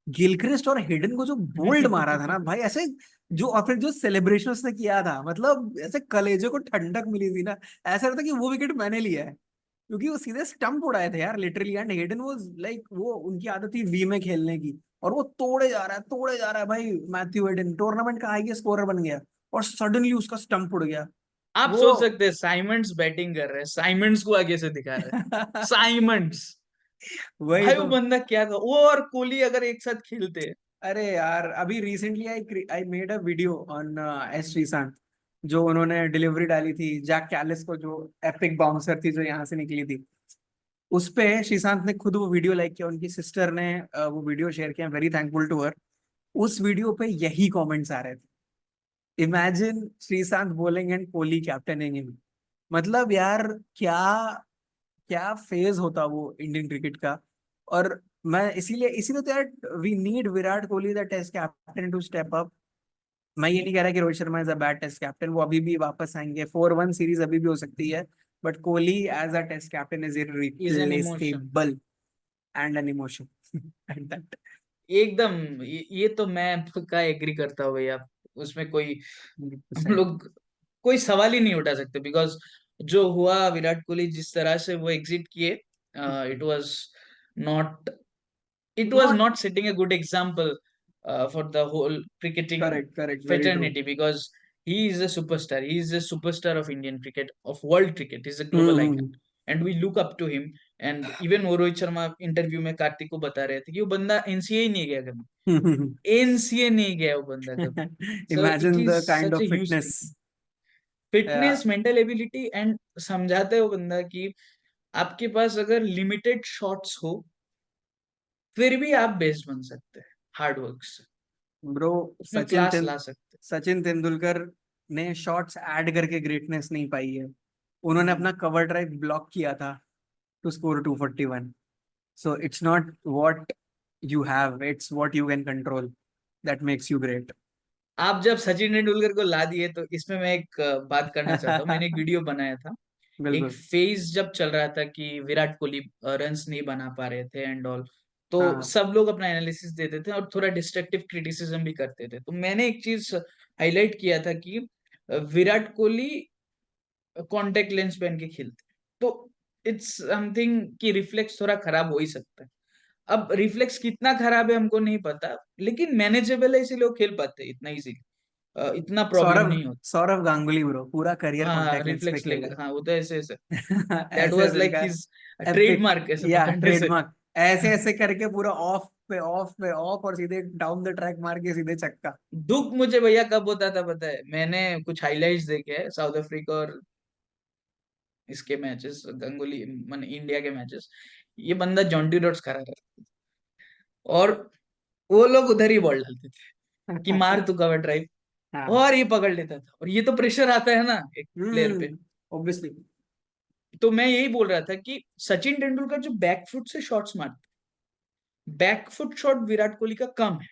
गिलक्रिस्ट और हिडन को जो बोल्ड मारा था ना भाई, ऐसे जो, और फिर जो सेलिब्रेशन उसने किया था, मतलब ऐसे कलेजे को ठंडक मिली थी ना, ऐसा लगता कि वो विकेट मैंने लिया है। क्योंकि वो सीधे स्टंप उड़ाए थे यार literally, and Hayden was like, वो उनकी आदत थी वी में खेलने की, और वो तोड़े जा रहा है, तोड़े जा रहा है भाई। मैथ्यू हेडन टूर्नामेंट का हाईएस्ट स्कोरर बन गया, और सडनली उसका स्टंप उड़ गया आप वो। सोच सकते हैं साइमंड्स बैटिंग कर रहे हैं, साइमंड्स को आगे से दिखा रहे हैं, साइमंड्स। वही भाई वो तो। बंदा क्या था, वो और कोहली अगर एक साथ खेलते। अरे यार, अभी recently I I made a video on S Sreesanth, जो उन्होंने डिलीवरी डाली थी जैक कैलिस को, जो एपिक बाउंसर थी जो यहाँ से निकली थी। उस पे श्रीशांत ने खुद वो वीडियो लाइक किया, उनकी सिस्टर ने वो वीडियो शेयर किया, वेरी थैंकफुल टू हर। उस वीडियो पे यही कमेंट्स आ रहे थे, imagine Sreesanth bowling and Kohli captaining him. मतलब यार, क्या क्या फेज होता वो इंडियन क्रिकेट का। और मैं इसीलिए इसीलिए तो यार, we need Virat Kohli the test captain to step up. मैं ये नहीं कह रहा कि Rohit Sharma is a bad test captain, वो अभी भी वापस आएंगे, 4-1 सीरीज अभी भी हो सकती है। But Kohli as a test captain is is an emotion. Irreplaceable and an emotion and that. एकदम ये तो मैं आपका एग्री करता हूँ भैया, उसमें कोई हम 100%। लोग कोई सवाल ही नहीं उठा सकते, बिकॉज जो हुआ विराट कोहली जिस तरह से वो एग्जिट किए, it was not, it was not not setting a good example for the whole cricketing correct, correct, very true. fraternity, because he is a superstar, he is a superstar of Indian cricket, of world cricket, he's a global icon, hmm. and we look up to him. And even वो Rohit Sharma interview में कार्तिक को बता रहे थे कि वो बंदा NCA ही नहीं गया कभी, एनसीए नहीं गया वो बंदा कभी। So it imagine is the kind such of a huge fitness. Thing, fitness, mental ability, and समझाते हो बंदा कि आपके पास अगर लिमिटेड शॉट्स हो फिर भी आप बेस्ट बन सकते हैं हार्ड वर्क से, ब्रो, उसमें क्लास ला सकते हैं। सचिन तेंदुलकर ने शॉट्स ऐड करके ग्रेटनेस नहीं पाई है। उन्होंने हम्म। अपना कवर ड्राइव ब्लॉक किया था to score 241। So it's not what you have, it's what you can control, that makes you great. आप जब सचिन तेंदुलकर को ला दिए तो इसमें मैं एक बात करना चाहता हूँ, मैंने एक वीडियो बनाया था। एक बिल्कुल। फेज जब चल रहा था कि विराट कोहली रन्स नहीं बना पा रहे थे एंड ऑल, तो हाँ। सब लोग अपना एनालिसिस देते थे और थोड़ा डिस्ट्रक्टिव क्रिटिसिज्म भी करते थे, तो मैंने एक चीज हाईलाइट किया था कि विराट कोहली कॉन्टेक्ट लेंस पहन के खेलते हैं। तो इट्स समथिंग कि रिफ्लेक्स थोड़ा खराब हो ही सकता है। अब रिफ्लेक्स कितना खराब है हमको नहीं पता, लेकिन मैनेजेबल है इसीलिए वो खेल पाते हैं इतना इजीली, इतना प्रॉब्लम सौरभ नहीं होता। सौरभ गांगुली ब्रो पूरा करियर हाँ कॉन्टैक्ट लेंस पे रिफ्लेक्स खेला लेके, हाँ वो तो ऐसे ऐसे, है। दैट ऐसे वाज ऐसे लाइक का हिज एपिक, ट्रेडमार्क ऐसे या पकड़ने से। ट्रेडमार्क, ऐसे ऐसे करके पूरा ऑफ पे ऑफ पे ऑफ, और सीधे डाउन द ट्रैक मार के सीधे छक्का। दुख मुझे भैया कब होता था पता है, मैंने कुछ हाइलाइट्स देखे हैं साउथ अफ्रीका और इसके मैचेस, गंगोली मान इंडिया के मैचेस, ये बंदा जॉन्टी डॉट्स करा रहा था और वो लोग उधर ही बॉल डालते थे कि मार तू कवर ड्राइव, हाँ। और ये पकड़ लेता था, और ये तो प्रेशर आता है ना एक प्लेयर पे। ऑब्वियसली। तो मैं यही बोल रहा था कि सचिन तेंदुलकर जो बैकफुट से शॉट्स मारते, बैकफुट शॉट विराट कोहली का कम है,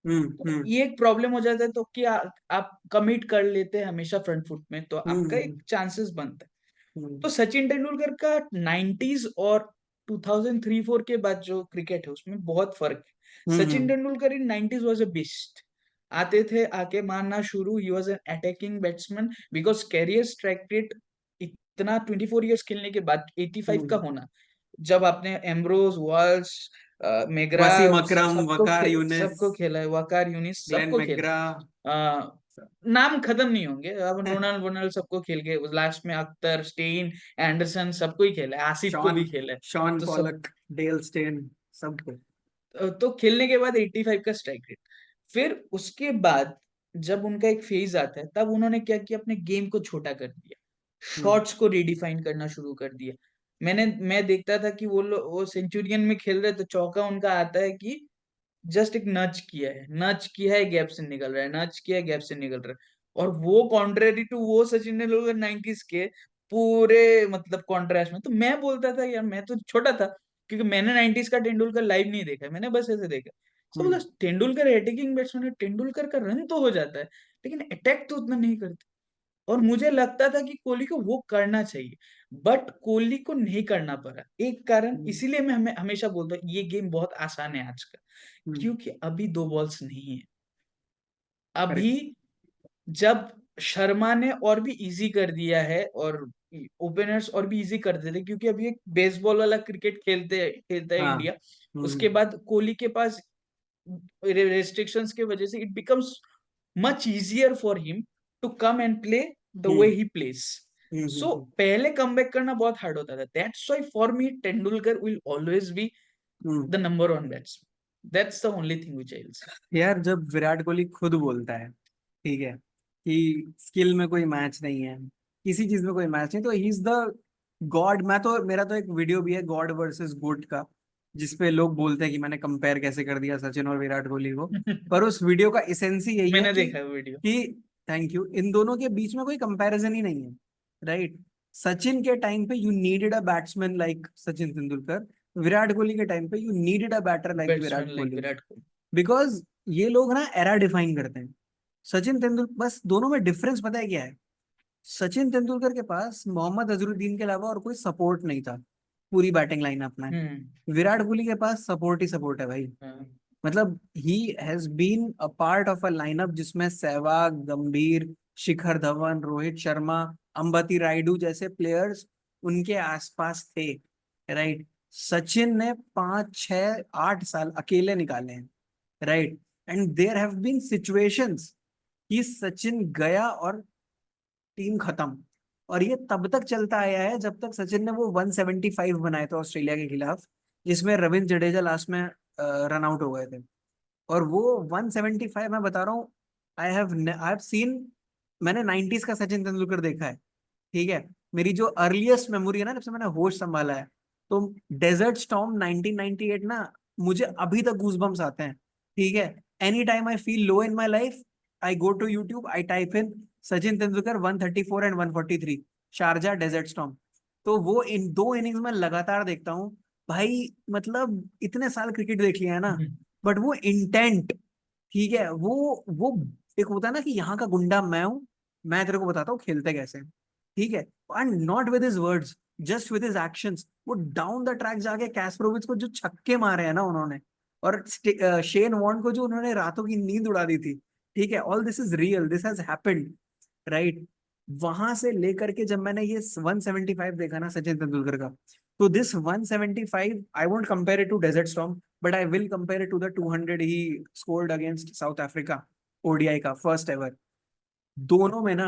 तो हम्म। ये एक प्रॉब्लम हो जाता है, तो कि आप कमिट कर लेते हैं हमेशा फ्रंट फुट में, तो आपका एक हम्म। चांसेस बनता है। तो हम्म। सचिन तेंदुलकर का 90s और 2003-4 के बाद जो क्रिकेट है उसमें बहुत फर्क है। सचिन हम्म। तेंदुलकर इन 90s वाज अ बिस्ट, आते थे आके मारना शुरू, he was an attacking batsman, because carrier strike rate इतना 24 इयर्स खेलने के बाद 85 का हम्म। होना, जब आपने एम्ब्रोज वॉल्स मेगरा वसीम अकरम, वकार यूनिस, सबको खेला है, वकार यूनिस ग्लेन सबको खेला मैकग्रा। है, नाम खत्म नहीं होंगे, अब रोनाल्ड वोनाल्ड सबको खेल के लास्ट में अख्तर स्टेन एंडरसन सबको ही खेला है, आसिफ को शॉन भी खेला है। शॉन तो सब, पॉलक, डेल स्टेन, सबको। तो खेलने के बाद 85 का स्ट्राइक रेट, फिर उसके बाद जब उनका एक फेज आता है तब उन्होंने क्या किया, अपने गेम को छोटा कर दिया, हम्म। शॉट्स को रिडिफाइन करना शुरू कर दिया। मैं देखता था कि वो सेंचुरियन में खेल रहे तो चौका उनका आता है कि जस्ट एक नच किया है, नच किया है गैप से निकल रहा है, नच किया है गैप से निकल रहा है, और वो कॉन्ट्रेरी टू वो सचिन तेंदुलकर 90s के पूरे मतलब कॉन्ट्रास्ट में। तो मैं बोलता था यार, मैं तो छोटा था क्योंकि मैंने 90s का तेंदुलकर लाइव नहीं देखा, मैंने बस ऐसे देखा। सो बोला हम्म। तेंदुलकर अटैकिंग बैट्समैन है, तेंदुलकर का रन तो हो जाता है लेकिन अटैक तो उतना नहीं करता, और मुझे लगता था कि कोहली को वो करना चाहिए, बट कोहली को नहीं करना पड़ा। एक कारण हम्म। इसीलिए मैं हमेशा बोलता हूँ ये गेम बहुत आसान है आज का, हम्म। क्योंकि अभी दो बॉल्स नहीं है। अभी करेक्ट। जब शर्मा ने और भी इजी कर दिया है और ओपनर्स और भी इजी कर देते, क्योंकि अभी एक बेसबॉल वाला क्रिकेट खेलते खेलता है हाँ। इंडिया, उसके हम्म। बाद कोहली के पास रेस्ट्रिक्शंस के वजह से it becomes much easier for him to come and play the way hmm he plays. Hmm so hmm पहले कमबैक करना बहुत हार्ड होता था. That's why for me Tendulkar will always be hmm. The number one batsman. That's the only thing which I will say. यार जब विराट कोहली खुद बोलता है, ठीक है, कि स्किल में कोई मैच नहीं है, किसी चीज में कोई मैच नहीं, तो ही इज द गॉड. मैं तो, मेरा तो एक वीडियो भी है गॉड वर्सेस गोट का, जिसपे लोग बोलते हैं कि मैंने कंपेयर कैसे कर दिया सचिन और विराट कोहली को. पर उस वीडियो का इसेंस ही यही है मैंने देखा है वीडियो. कि थैंक यू, इन दोनों के बीच में कोई कंपैरिजन ही नहीं है, राइट. सचिन के टाइम पे you needed a batsman like Sachin Tendulkar, Virat Kohli के टाइम पे you needed a batter like batsman Virat like Kohli. Virat Kohli. Because ये लोग ना एरा डिफाइन करते हैं. सचिन तेंदुलकर, बस दोनों में डिफरेंस पता है क्या है? सचिन तेंदुलकर के पास मोहम्मद अजहरुद्दीन के अलावा और कोई सपोर्ट नहीं था पूरी बैटिंग लाइनअप में. हम्म. विराट कोहली के पास सपोर्ट ही सपोर्ट है भाई. हाँ. मतलब he has been a part of a lineup जिसमें सहवाग, गंभीर, शिखर धवन, रोहित शर्मा, अंबती रायडू जैसे प्लेयर्स उनके आसपास थे, राइट. सचिन ने 5 6 8 साल अकेले निकाले हैं, right. And there have been situations कि सचिन गया और टीम खत्म. और ये तब तक चलता आया है जब तक सचिन ने वो 175 बनाए थे ऑस्ट्रेलिया के खिलाफ, जिसमें रविंद्र जडेजा लास्ट में रन आउट हो गए थे. और वो 175 मैं बता रहा हूँ, आई हैव सीन, मैंने 90s का सचिन तेंदुलकर देखा है, ठीक है. मेरी जो अर्लीस्ट मेमोरी है ना, जब से मैंने होश संभाला है, तो डेजर्ट स्टॉर्म 1998 ना, मुझे अभी तक गूजबम्स आते हैं, ठीक है. Any time I feel low in my life, I go to YouTube, I type in Sachin Tendulkar 134 and 143, Sharjah desert storm. तो वो इन 2 इनिंग्स में लगातार देखता हूँ भाई. मतलब इतने साल क्रिकेट देख लिया है ना, बट वो इंटेंट, ठीक है, वो एक होता है ना कि यहाँ का गुंडा मैं हूं, मैं तेरे को बताता हूँ खेलते कैसे हैं, ठीक है. And not with his words, just with his actions. वो डाउन द ट्रैक जाके कैस्प्रोविच को जो छक्के मारे हैं ना उन्होंने, और शेन वॉर्न को जो उन्होंने रातों की नींद उड़ा दी थी, ठीक है, all this is real, this has happened, right. वहां से लेकर के जब मैंने ये 175 देखा ना सचिन तेंदुलकर का, तो this 175 I won't compare it to desert storm, but I will compare it to the 200 he scored against South Africa, ODI का फर्स्ट एवर. दोनों में ना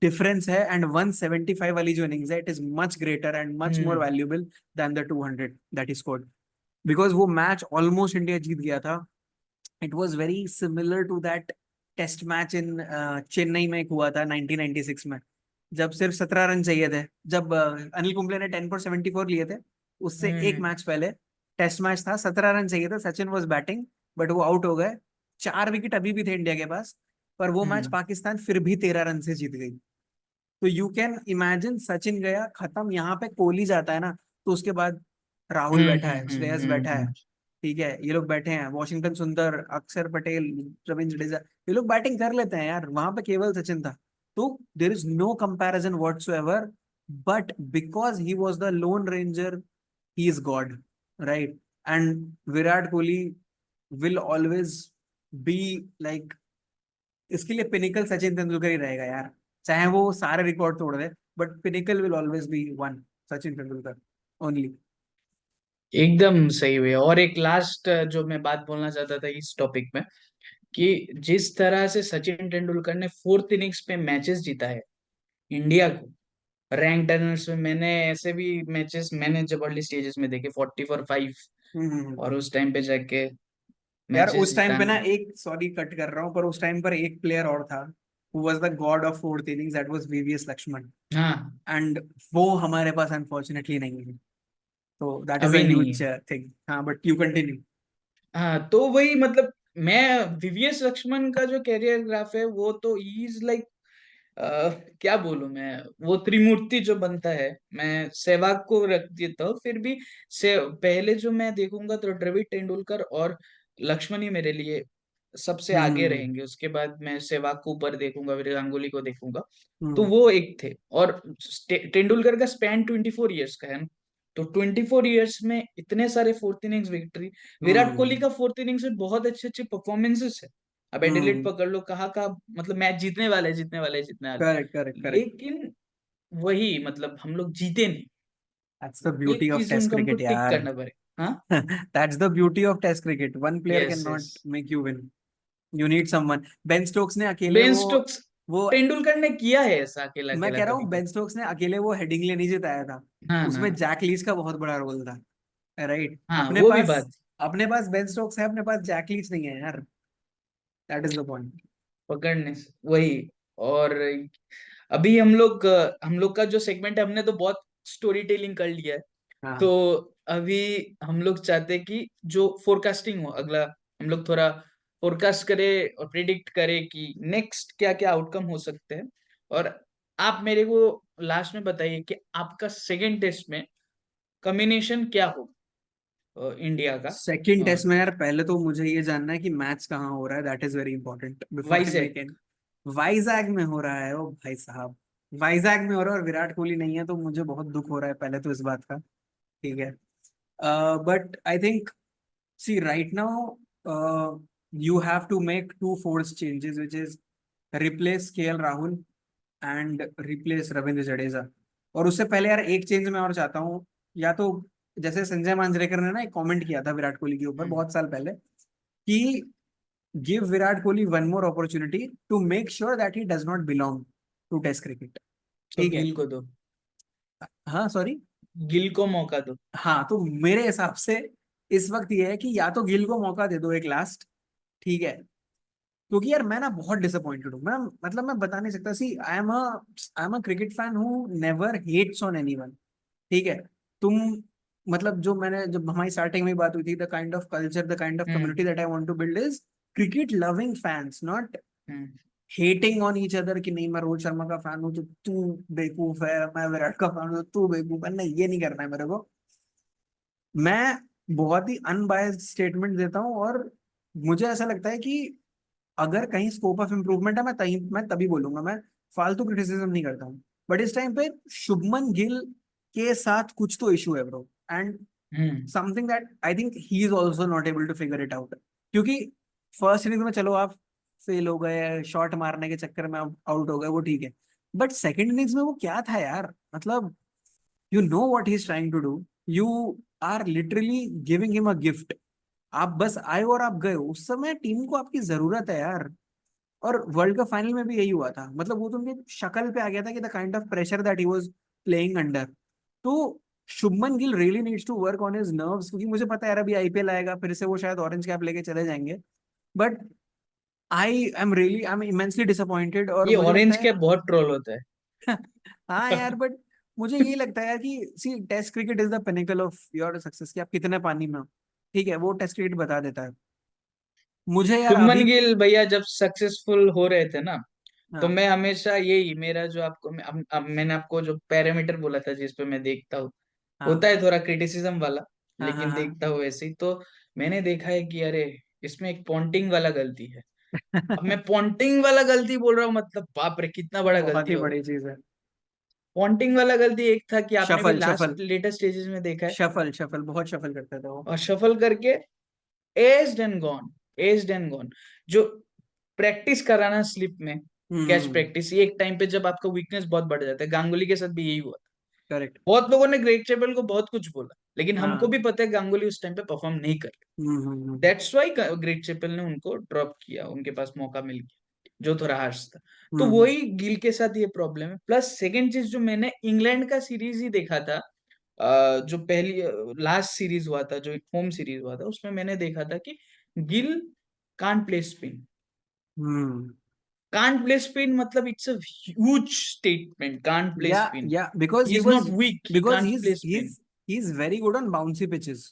डिफरेंस है. एंड 175 वाली जो इनिंग्स है, it is much greater and much more hmm. Valuable than the 200 that he scored. Because वो match almost India जीत गया था. It was very similar to that test match in Chennai में एक हुआ था 1996 में, जब सिर्फ 17 रन चाहिए थे, जब अनिल कुंबले ने 10 for 74 लिए थे. उससे एक हम्म. मैच पहले टेस्ट मैच था, 17 रन चाहिए थे, सचिन वॉज बैटिंग, बट वो आउट हो गए. 4 विकेट अभी भी थे इंडिया के पास, पर वो मैच हम्म. पाकिस्तान फिर भी 13 रन से जीत गई. तो यू कैन इमेजिन, सचिन गया खत्म, यहाँ पे कोहली जाता है ना, तो उसके बाद राहुल बैठा है, श्रेयस बैठा है, ठीक है, ये लोग बैठे हैं, वॉशिंगटन सुंदर, अक्षर पटेल, रविंद्र जडेजा, ये लोग बैटिंग कर लेते हैं यार. वहां पे केवल सचिन था. तो there is no comparison whatsoever. But because he was the lone ranger, he is god, right. And Virat Kohli will always be like, इसके लिए पिनिकल सचिन तेंदुलकर ही रहेगा यार, चाहे वो सारे रिकॉर्ड तोड़ दे, but pinnacle will always be one, Sachin Tendulkar only. एकदम सही हुई. और एक लास्ट जो मैं बात बोलना चाहता था इस टॉपिक में, कि जिस तरह से सचिन तेंदुलकर ने फोर्थ इनिंग्स पे मैचेस जीता है इंडिया को, रैंक टर्नर्स में मैंने ऐसे भी मैचेस मैंने जब अर्ली स्टेजेस में देखे 40 for 5, हम्म. और उस टाइम पे जाके यार मैचेस उस टाइम पे ना, जिताना. एक सॉरी कट कर रहा हूँ, पर उस टाइम पर एक प्लेयर और था who was the god of fourth innings, that was VVS Laxman. हाँ. एंड वो हमारे पास अनफॉर्चुनेटली नहीं है, तो दैट इज अ अभी नहीं ह्यूज है. थिंग. हाँ, बट यू कंटिन्यू. हाँ, तो वही मतलब, मैं विवीएस लक्ष्मण का जो कैरियर ग्राफ है वो तो इज लाइक, क्या बोलूं मैं, वो त्रिमूर्ति जो बनता है. मैं सहवाग को रख देता हूँ फिर भी. से पहले जो मैं देखूंगा तो द्रविड तेंदुलकर और लक्ष्मण ही मेरे लिए सबसे आगे हम्म रहेंगे. उसके बाद मैं सहवाग को ऊपर देखूंगा, फिर गांगुली को देखूंगा. तो हम्म वो एक थे. और तेंदुलकर का स्पैन 24 ईयर्स का है ना. तो 24 ईयर्स में इतने सारे fourth innings victory. Virat Kohli hmm का फोर्थ इनिंग्स में बहुत अच्छे अच्छे परफॉर्मेंसेस है. अब एडिलेड हम्म. पकड़ लो, कहाँ का मतलब मैच जीतने वाले जीतने वाले जीतने वाले. Correct correct correct. लेकिन वही मतलब हम लोग जीते नहीं. दैट्स द एक ब्यूटी ऑफ चीज टेस्ट उनको हमको क्रिकेट टिक यार. करना पड़ेगा. हाँ. That's the beauty of test cricket. One player can yes, yes. Not make you win, you need someone. Ben Stokes ने अकेले बेन वो स्टोक्स. वो तेंदुलकर ने किया है ऐसा अकेला मैं अकेला कह रहा कभी हूँ, कभी। बेन स्टोक्स ने अकेले वो हेडिंगले नहीं जिताया था, हाँ ना। उसमें जैक लीच का बहुत बड़ा रोल था, राइट? हाँ वो भी बात। अपने पास बेन स्टोक्स है, अपने पास जैक लीच नहीं है यार, दैट इज द पॉइंट। पकड़ने से वही। और अभी हम लोग का जो सेगमेंट है, हमने तो बहुत स्टोरी टेलिंग कर लिया है। तो हाँ, अभी हम लोग चाहते हैं कि जो फोरकास्टिंग हो अगला, हम लोग थोड़ा फोरकास्ट करें और प्रिडिक्ट करें कि नेक्स्ट क्या क्या आउटकम हो सकते हैं। और आप मेरे को लास्ट में बताइए कि आपका सेकेंड टेस्ट में कॉम्बिनेशन क्या हो इंडिया का। सेकंड टेस्ट में यार पहले तो मुझे ये जानना है कि मैच कहाँ हो रहा है, that is very important before I Vizag. Make an. Vizag में हो रहा है, ओ भाई साहब, वाइजैक में हो रहा है और विराट कोहली नहीं है, तो मुझे बहुत दुख हो रहा है पहले तो इस बात का, ठीक है। But I think, see right now, you have to make two force changes, which is replace KL Rahul and replace Ravindra Jadeja. और उससे पहले यार एक चेंज मैं और चाहता हूँ, या तो जैसे संजय मांजरेकर ने ना एक कमेंट किया था विराट कोहली के ऊपर बहुत साल पहले, कि give Virat Kohli one more opportunity to make sure that he does not belong to test cricket. तो ठीक है। गिल को दो। हाँ सॉरी। गिल को मौका दो। हाँ, तो मेरे हिसाब से इस वक्त ये है कि या तो गिल को मौका दे दो एक लास्ट, ठीक है, क्योंकि यार मैं ना बहुत डिसअपॉइंटेड हूँ, मैं मतलब मैं बता नहीं सकता। See I am a cricket fan who never hates on anyone, ठीक है। तुम मतलब जो मैंने, जब हमारी स्टार्टिंग में बात हुई थी, the kind of culture, the kind of hmm. Community that I want to build is cricket loving fans, not hmm. Hating on each other, कि नहीं मैं रोहित शर्मा का फैन हूँ तो तू बेवकूफ है, मैं विराट का फैन हूँ तो तू बेवकूफ है, नहीं ये नहीं करना है मेरे को। मैं बहुत ही अनबायस्ड स्टेटमेंट देता हूँ, और मुझे ऐसा लगता है कि अगर कहीं स्कोप ऑफ इम्प्रूवमेंट है, मैं तभी बोलूंगा, मैं फालतू क्रिटिसिज्म नहीं करता हूँ। बट इस टाइम पे शुभमन गिल के साथ कुछ तो इशू है bro, and hmm. Something that I think he is also not able to figure it out. क्योंकि फर्स्ट इनिंग में चलो आप फेल हो गए, शॉट मारने के चक्कर में आउट हो गए, वो ठीक है, बट सेकंड इनिंग्स में वो क्या था यार, मतलब you know what he is trying to do, you are literally giving him a gift. आप बस आए और आप गए, उस समय टीम को आपकी जरूरत है यार। और वर्ल्ड कप फाइनल में भी यही हुआ था, मतलब वो तो उनके शक्ल पे आ गया था कि the kind of pressure that he was playing under. तो Shubman Gill really needs to work on his nerves, क्योंकि मुझे पता है यार अभी आईपीएल आएगा, फिर से वो शायद ऑरेंज कैप लेके चले जाएंगे, but I am immensely disappointed, और ये मुझे लगता ऑरेंज है कैप बहुत ट्रोल होता हाँ है। यार, बट मुझे यही लगता है यार कि see test cricket is the pinnacle of your success, कि आप कितने पानी में हो, ठीक है, वो टेस्ट क्रिकेट बता देता है मुझे यार शुभमन अभी की। गिल भैया जब सक्सेसफुल हो रहे थे ना, तो हाँ मैं हमेशा यही, मेरा जो आपको अब मैंने आपको जो पैरामीटर बोला था जिस पे मैं देखता हूँ, हाँ होता है थोड़ा क्रिटिसिज्म वाला, हाँ हाँ लेकिन हाँ। देखता हूँ वैसे ही। तो मैंने देखा है कि अरे इसमें एक पॉन्टिंग वाला गलती है। अब मैं पॉन्टिंग वाला गलती बोल रहा हूँ, मतलब बाप रे कितना बड़ा बहुत गलती ही होगा। बड़ी चीज है। पॉन्टिंग वाला गलती एक था कि आपने भी shuffle shuffle last latest stages में देखा है, शफल शफल बहुत शफल करता था वो। और शफल करके aged and gone, aged and gone. जो प्रैक्टिस कराना स्लिप में, कैच हम्म। प्रैक्टिस, ये एक टाइम पे जब आपका वीकनेस बहुत बढ़ जाता है, गांगुली के साथ भी यही हुआ था। करेक्ट। बहुत लोगों ने ग्रेग चैपल को बहुत कुछ बोला, लेकिन हमको हाँ। भी पता है गांगुली उस टाइम पे परफॉर्म नहीं कर। हम्म। दैट्स वाई ग्रेग चैपल ने उनको ड्रॉप किया, उनके पास मौका मिल गया जो थोड़ा हार्श था। तो हम्म। वही गिल के साथ ये प्रॉब्लम है। प्लस सेकेंड चीज, जो मैंने इंग्लैंड का सीरीज ही देखा था, जो पहली लास्ट सीरीज हुआ था, जो होम सीरीज हुआ था, उसमें मैंने देखा था कि Gill can't play spin. Hmm. Can't play spin मतलब it's a huge statement, can't play spin. या because he he is was not weak, he because can't play he's spin. he's he's very good on bouncy pitches.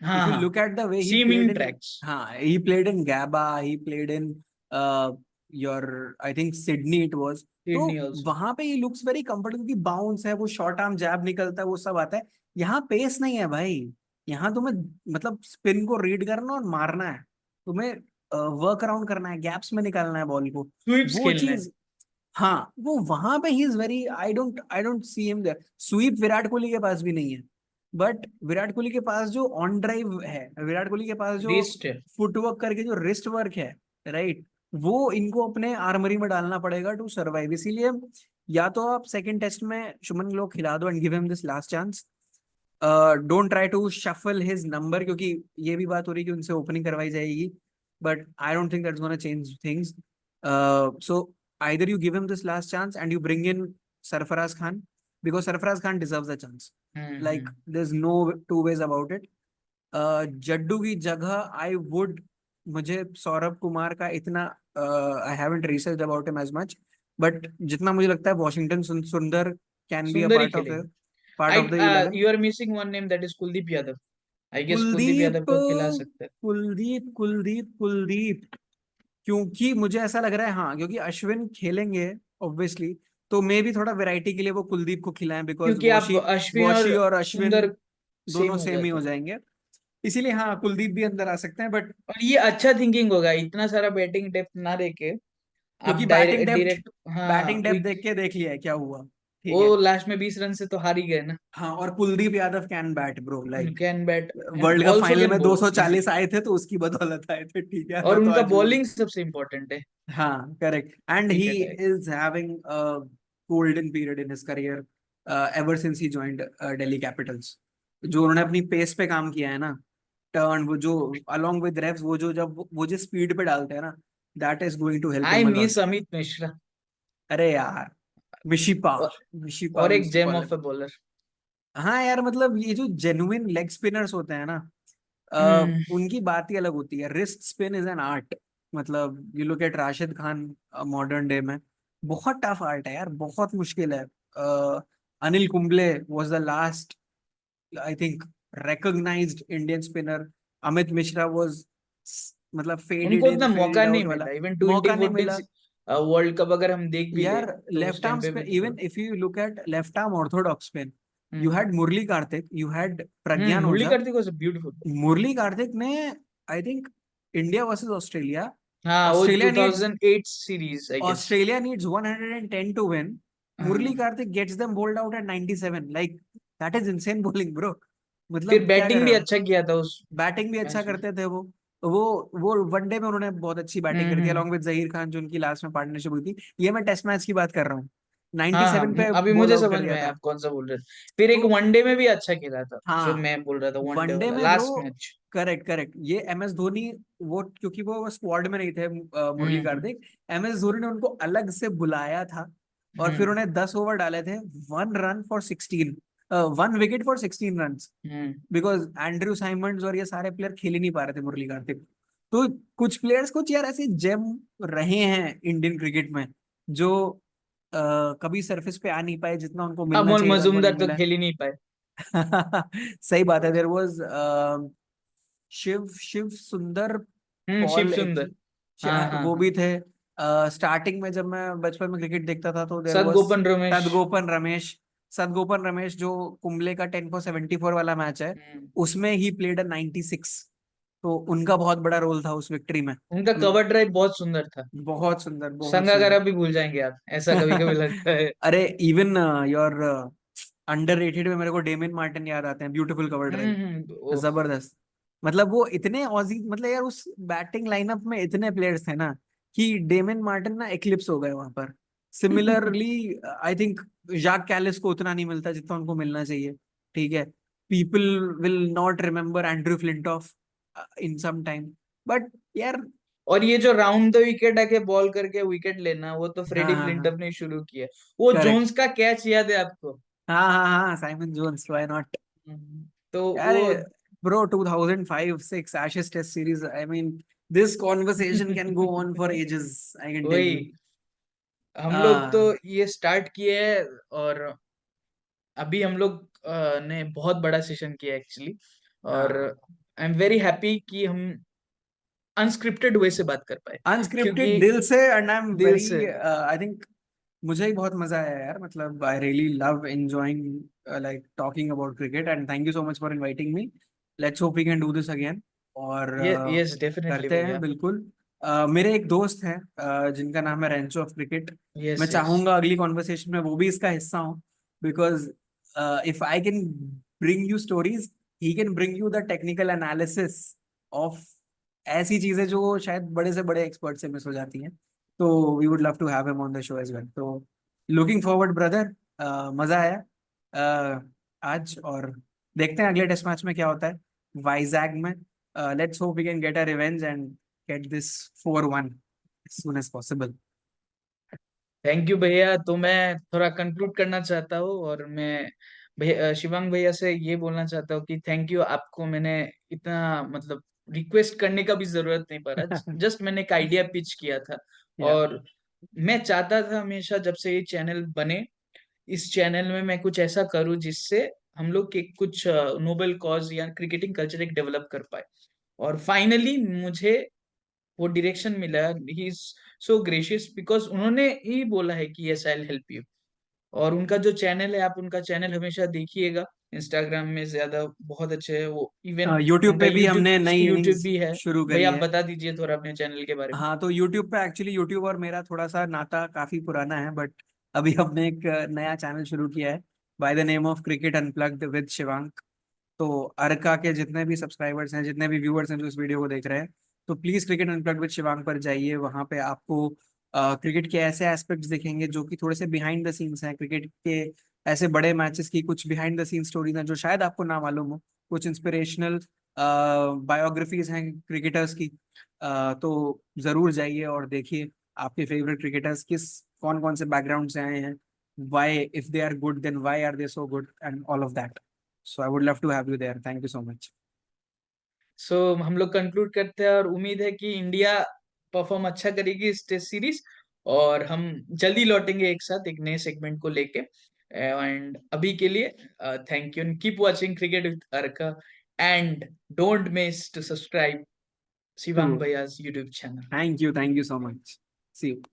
हाँ If you हाँ। look at the way he played seeming in, tracks. हाँ, he played in Gabba, he played in uh, your I think Sydney it was. तो Sydney also. वहां पे he looks very comfortable, क्योंकि bounce है, वो short arm जैब निकलता है, वो सब आता है। यहाँ पेस नहीं है भाई, यहाँ तुम्हें मतलब स्पिन को रीड करना और मारना है, तुम्हें वर्क अराउंड करना है, गैप्स में निकालना है बॉल को, स्वीप्स वो खेलने। चीज। हाँ, वो वहां पे he is very, I don't see him there. Sweep Virat Kohli के पास भी नहीं है, बट विराट कोहली के पास जो ऑन ड्राइव है, विराट कोहली के पास जो रिस्ट है। फुटवर्क करके जो रिस्ट वर्क है, राइट, वो इनको अपने आर्मरी में डालना पड़ेगा टू सर्वाइव। इसीलिए या तो आप सेकंड टेस्ट में शुभमन गिल को खिला दो and give him this last chance, don't try to shuffle his number, क्योंकि ये भी बात हो रही है कि उनसे ओपनिंग करवाई जाएगी, but I don't think that's gonna change things. So either you give him this last chance and you bring in Sarfaraz Khan, because Sarfaraz Khan deserves a chance. Like hmm. there's no two ways about it. Jaddu की जगह I would, मुझे सौरभ कुमार का इतना, I haven't research about him as much, but जितना मुझे लगता है Washington सुंदर can be a Sundar he part of खेलेगा। Part I of the 11. You are missing one name, that is Kuldeep Yadav. I guess Kuldeep Kuldeep Yadav को खिला सकते हैं। कुलदीप कुलदीप कुलदीप, क्योंकि मुझे ऐसा लग रहा है, हाँ, क्योंकि अश्विन खेलेंगे ऑब्वियसली, तो मे भी थोड़ा वैरायटी के लिए वो कुलदीप को खिलाएं, बिकॉज क्योंकि आप वॉशी अश्विन और वॉशी और अश्विन सुंदर दोनों सेम हो सेम ही जाते हो हैं। जाएंगे, इसीलिए हाँ कुलदीप भी अंदर आ सकते हैं. बट और ये अच्छा थिंकिंग होगा, इतना सारा बैटिंग डेप्थ ना देके आप क्योंकि डायरेक्ट डायरेक्ट, हाँ बैटिंग डेप्थ देख के देख लिया है क्या हुआ. ठीक है. वो लास्ट में 20 रन से तो हार ही गए ना। हाँ, और Kuldeep Yadav can bat bro, like can bat and world cup also final can में बॉल इजी। 240 आए थे तो उसकी बदौलत आए थे, ठीक है ना, और तो उनका आज भी. बॉलिंग सबसे इम्पोर्टेंट है। हाँ करेक्ट, एंड ही क्रिकेट है। Is having a golden period in his career ever since he joined Delhi Capitals. जो उन्होंने अपनी पेस पे काम किया है ना, टर्न वो जो अलोंग विद रेफ्स, वो जो जब वो जिस स्पीड पे डालते हैं ना, that is going to help I him a miss lot. Amit Mishra. अरे यार, मिशिपा, और, मिशिपा और वी एक used to gem call of him. A bowler. हाँ यार, मतलब ये जो जेन्युइन लेग स्पिनर्स होते हैं ना, हम्म। उनकी बात ही अलग होती है. Wrist spin is an art. मतलब you look at Rashid Khan modern day में, बहुत टफ आर्ट है यार, बहुत मुश्किल है. Anil Kumble was the last, I think, recognized Indian spinner. Amit Mishra was, मतलब उनको फेडेड इन उतना मौका फेडेड नहीं आउट वाला. मिला, इवन मौका नहीं 2014 मिला वर्ल्ड कप अगर हम देख भी ले यार. तो उस लेफ्ट आर्म टाइम पे भी स्पिन, नहीं इवन पड़ा। If you look at left arm orthodox spin, you hmm. Had Murali Kartik, you had Pragyan Murali Ojha. Kartik was beautiful. Murali Kartik ने, I think, India versus Australia, हाँ वो Australia needs 2008 series I guess. Australia needs 110 to win. Murali हाँ Kartik gets them bowled out at 97, like that is insane bowling bro. फिर मतलब क्या कर batting रहे भी हो. अच्छा किया था उस बैटिंग भी अच्छा मैच में। करते थे वो वो वनडे में उन्होंने बहुत अच्छी बैटिंग करी थी, हम्म। अलॉन्ग विद जहीर खान, जो उनकी लास्ट में पार्टनरशिप हुई थी. ये मैं टेस्ट मैच की बात कर रहा हूँ. हाँ हाँ 97 पे अभी बॉल मुझे आउट कर समझ में दिया आया था. आप कौन सा बोल रहे थे। फिर एक तो वनडे में भी अच्छा खेला था, जो हाँ, मैं बोल रहा था वनडे वनडे वाला में bro, last match. Correct correct, ये एम एस धोनी, वो क्योंकि वो स्क्वाड में नहीं थे, मुरली हम्म। कार्तिक, एम एस धोनी ने उनको अलग से बुलाया था, और फिर हम्म। उन्हें 10 ओवर डाले थे. 1 run for 16, 1 wicket for 16 run, hmm. Because Andrew Symonds और ये सारे प्लेयर खेल ही नहीं पा रहे थे मुरली कार्तिक. तो कुछ प्लेयर्स, कुछ यार ऐसे जेम रहे हैं इंडियन क्रिकेट में, जो कभी सरफेस पे आ नहीं पाए, जितना उनको मिलना अमोल चाहिए था उनको नहीं मजूमदार तो मिला. खेल ही नहीं पाए। सही बात है. देयर वाज शिव शिव सुंदर शिव पॉल, एक सुंदर। हाँ हाँ वो हाँ। भी थे. स्टार्टिंग में जब मैं बचपन में क्रिकेट देखता था, तो देयर वाज सदगोपन रमेश। सदगोपन रमेश. सदगोपन रमेश जो कुंबले का 10 for 74 वाला मैच है, हम्म। उसमें ही प्लेड 96. तो उनका बहुत बड़ा रोल था उस विक्ट्री में. उनका कवर ड्राइव बहुत सुंदर था। बहुत सुंदर, बहुत संगाकारा सुंदर. भी भूल जाएंगे आप, ऐसा कभी कभी लगता है। अरे इवन योर अंडररेटेड में मेरे को डेमिन मार्टिन याद आते हैं, ब्यूटीफुल कवर ड्राइव, ओह। जबरदस्त. मतलब वो इतने ऑजी, मतलब यार उस बैटिंग लाइनअप में इतने प्लेयर्स थे ना, कि डेमिन मार्टिन ना एक्लिप्स हो गए वहां पर. सिमिलरली आई थिंक जाक कैलिस को उतना नहीं मिलता जितना उनको मिलना चाहिए. ठीक है. People will not remember Andrew Flintoff in some time, but यार. और ये जो राउंड द विकेट आके बॉल करके विकेट लेना, वो तो हाँ फ्रेडी हाँ हाँ, फ्लिंटफ ने शुरू किया। वो करेक्ट. जोन्स का कैच याद है आपको? हाँ हाँ हाँ, साइमन जोन्स, व्हाई नॉट. तो यार वो bro, 2005-06 Ashes Test Series, I mean, this conversation can go on for ages, I can tell वही, you. हम लोग तो हाँ ये स्टार्ट किए हैं, और अभी हम लोग ने बहुत बड़ा सेशन किया एक्चुअली। और हाँ, आई एम वेरी हैप्पी कि हम अनस्क्रिप्टेड वे से बात कर पाए, अनस्क्रिप्टेड क्योंकि दिल से, एंड आई एम दिल वेरी, से। आई थिंक, मुझे ही बहुत मजा आया यार. मतलब I really love enjoying, like talking about cricket, and thank you so much for inviting me. Let's hope we can do this again. और यस डेफिनेटली करते हैं भैया। बिल्कुल. मेरे एक दोस्त हैं जिनका नाम है रेंचो ऑफ क्रिकेट. मैं यस यस। चाहूंगा अगली कॉन्वर्सेशन में वो भी इसका हिस्सा हो, because if I can bring you stories, he can bring you the technical analysis of ऐसी चीजें जो शायद बड़े से बड़े एक्सपर्ट से मिस हो जाती हैं. तो we would love to have him on the show as well. तो लुकिंग फॉरवर्ड ब्रदर. मजा आया आज. और देखते हैं अगले टेस्ट मैच में क्या होता है वाइजैग में. Let's hope we can get a revenge and get this 4-1 as soon as possible. Thank you भैया। तो मैं थोड़ा कंक्लूड करना चाहता हूँ, और मैं भैया शिवांग भैया से ये बोलना चाहता हूँ कि थैंक यू। आपको मैंने इतना मतलब रिक्वेस्ट करने का भी जरूरत नहीं पड़ा, जस्ट मैंने एक आइडिया पिच किया था। या और मैं चाहता था हमेशा, जब से ये चैनल बने, इस चैनल में मैं कुछ ऐसा करूँ जिससे हम लोग के कुछ नोबल कॉज या क्रिकेटिंग कल्चर एक डेवलप कर पाए। और फाइनली मुझे वो डायरेक्शन मिला। He is so gracious, because उन्होंने ही बोला है कि yes I will help you. और उनका जो चैनल है, आप उनका चैनल हमेशा देखिएगा। इंस्टाग्राम में ज्यादा बहुत अच्छे है वो, इवन यूट्यूब उनका पे भी यूट्यूब हमने नई यूट्यूब इनिंग्स भी है। शुरू भाई करी आप है। बता दीजिए थोड़ा अपने चैनल के बारे में। हाँ, तो यूट्यूब पे एक्चुअली यूट्यूब और मेरा थोड़ा सा नाता काफी पुराना है, बट अभी हमने एक नया चैनल शुरू किया है by the name of cricket unplugged with Shivank. तो अर्का के जितने भी सब्सक्राइबर्स हैं, जितने भी व्यूअर्स हैं जो इस वीडियो को देख रहे हैं, तो please cricket unplugged with Shivank पर जाइए। वहां पे आपको क्रिकेट के ऐसे एस्पेक्ट्स दिखेंगे जो कि थोड़े से बिहाइंड द सीन्स हैं, क्रिकेट के ऐसे बड़े मैचेस की कुछ बिहाइंड द सीन स्टोरीज हैं जो शायद आपको ना मालूम हो। कुछ इंस्पिरेशनल बायोग्राफीज हैं क्रिकेटर्स की। तो जरूर जाइए और देखिए आपके फेवरेट क्रिकेटर्स किस कौन कौन से बैकग्राउंड से आए हैं, why if they are good then why are they so good and all of that. So I would love to have you there. Thank you so much. सो हम लोग कंक्लूड करते हैं, और उम्मीद है कि इंडिया परफॉर्म अच्छा करेगी इस टेस्ट सीरीज। और हम जल्दी लौटेंगे एक साथ एक नए सेगमेंट को लेके। एंड अभी के लिए thank you, and keep watching cricket with Arka, and don't miss to subscribe Shivang True. भैया's YouTube channel. Thank you. Thank you so much. See you.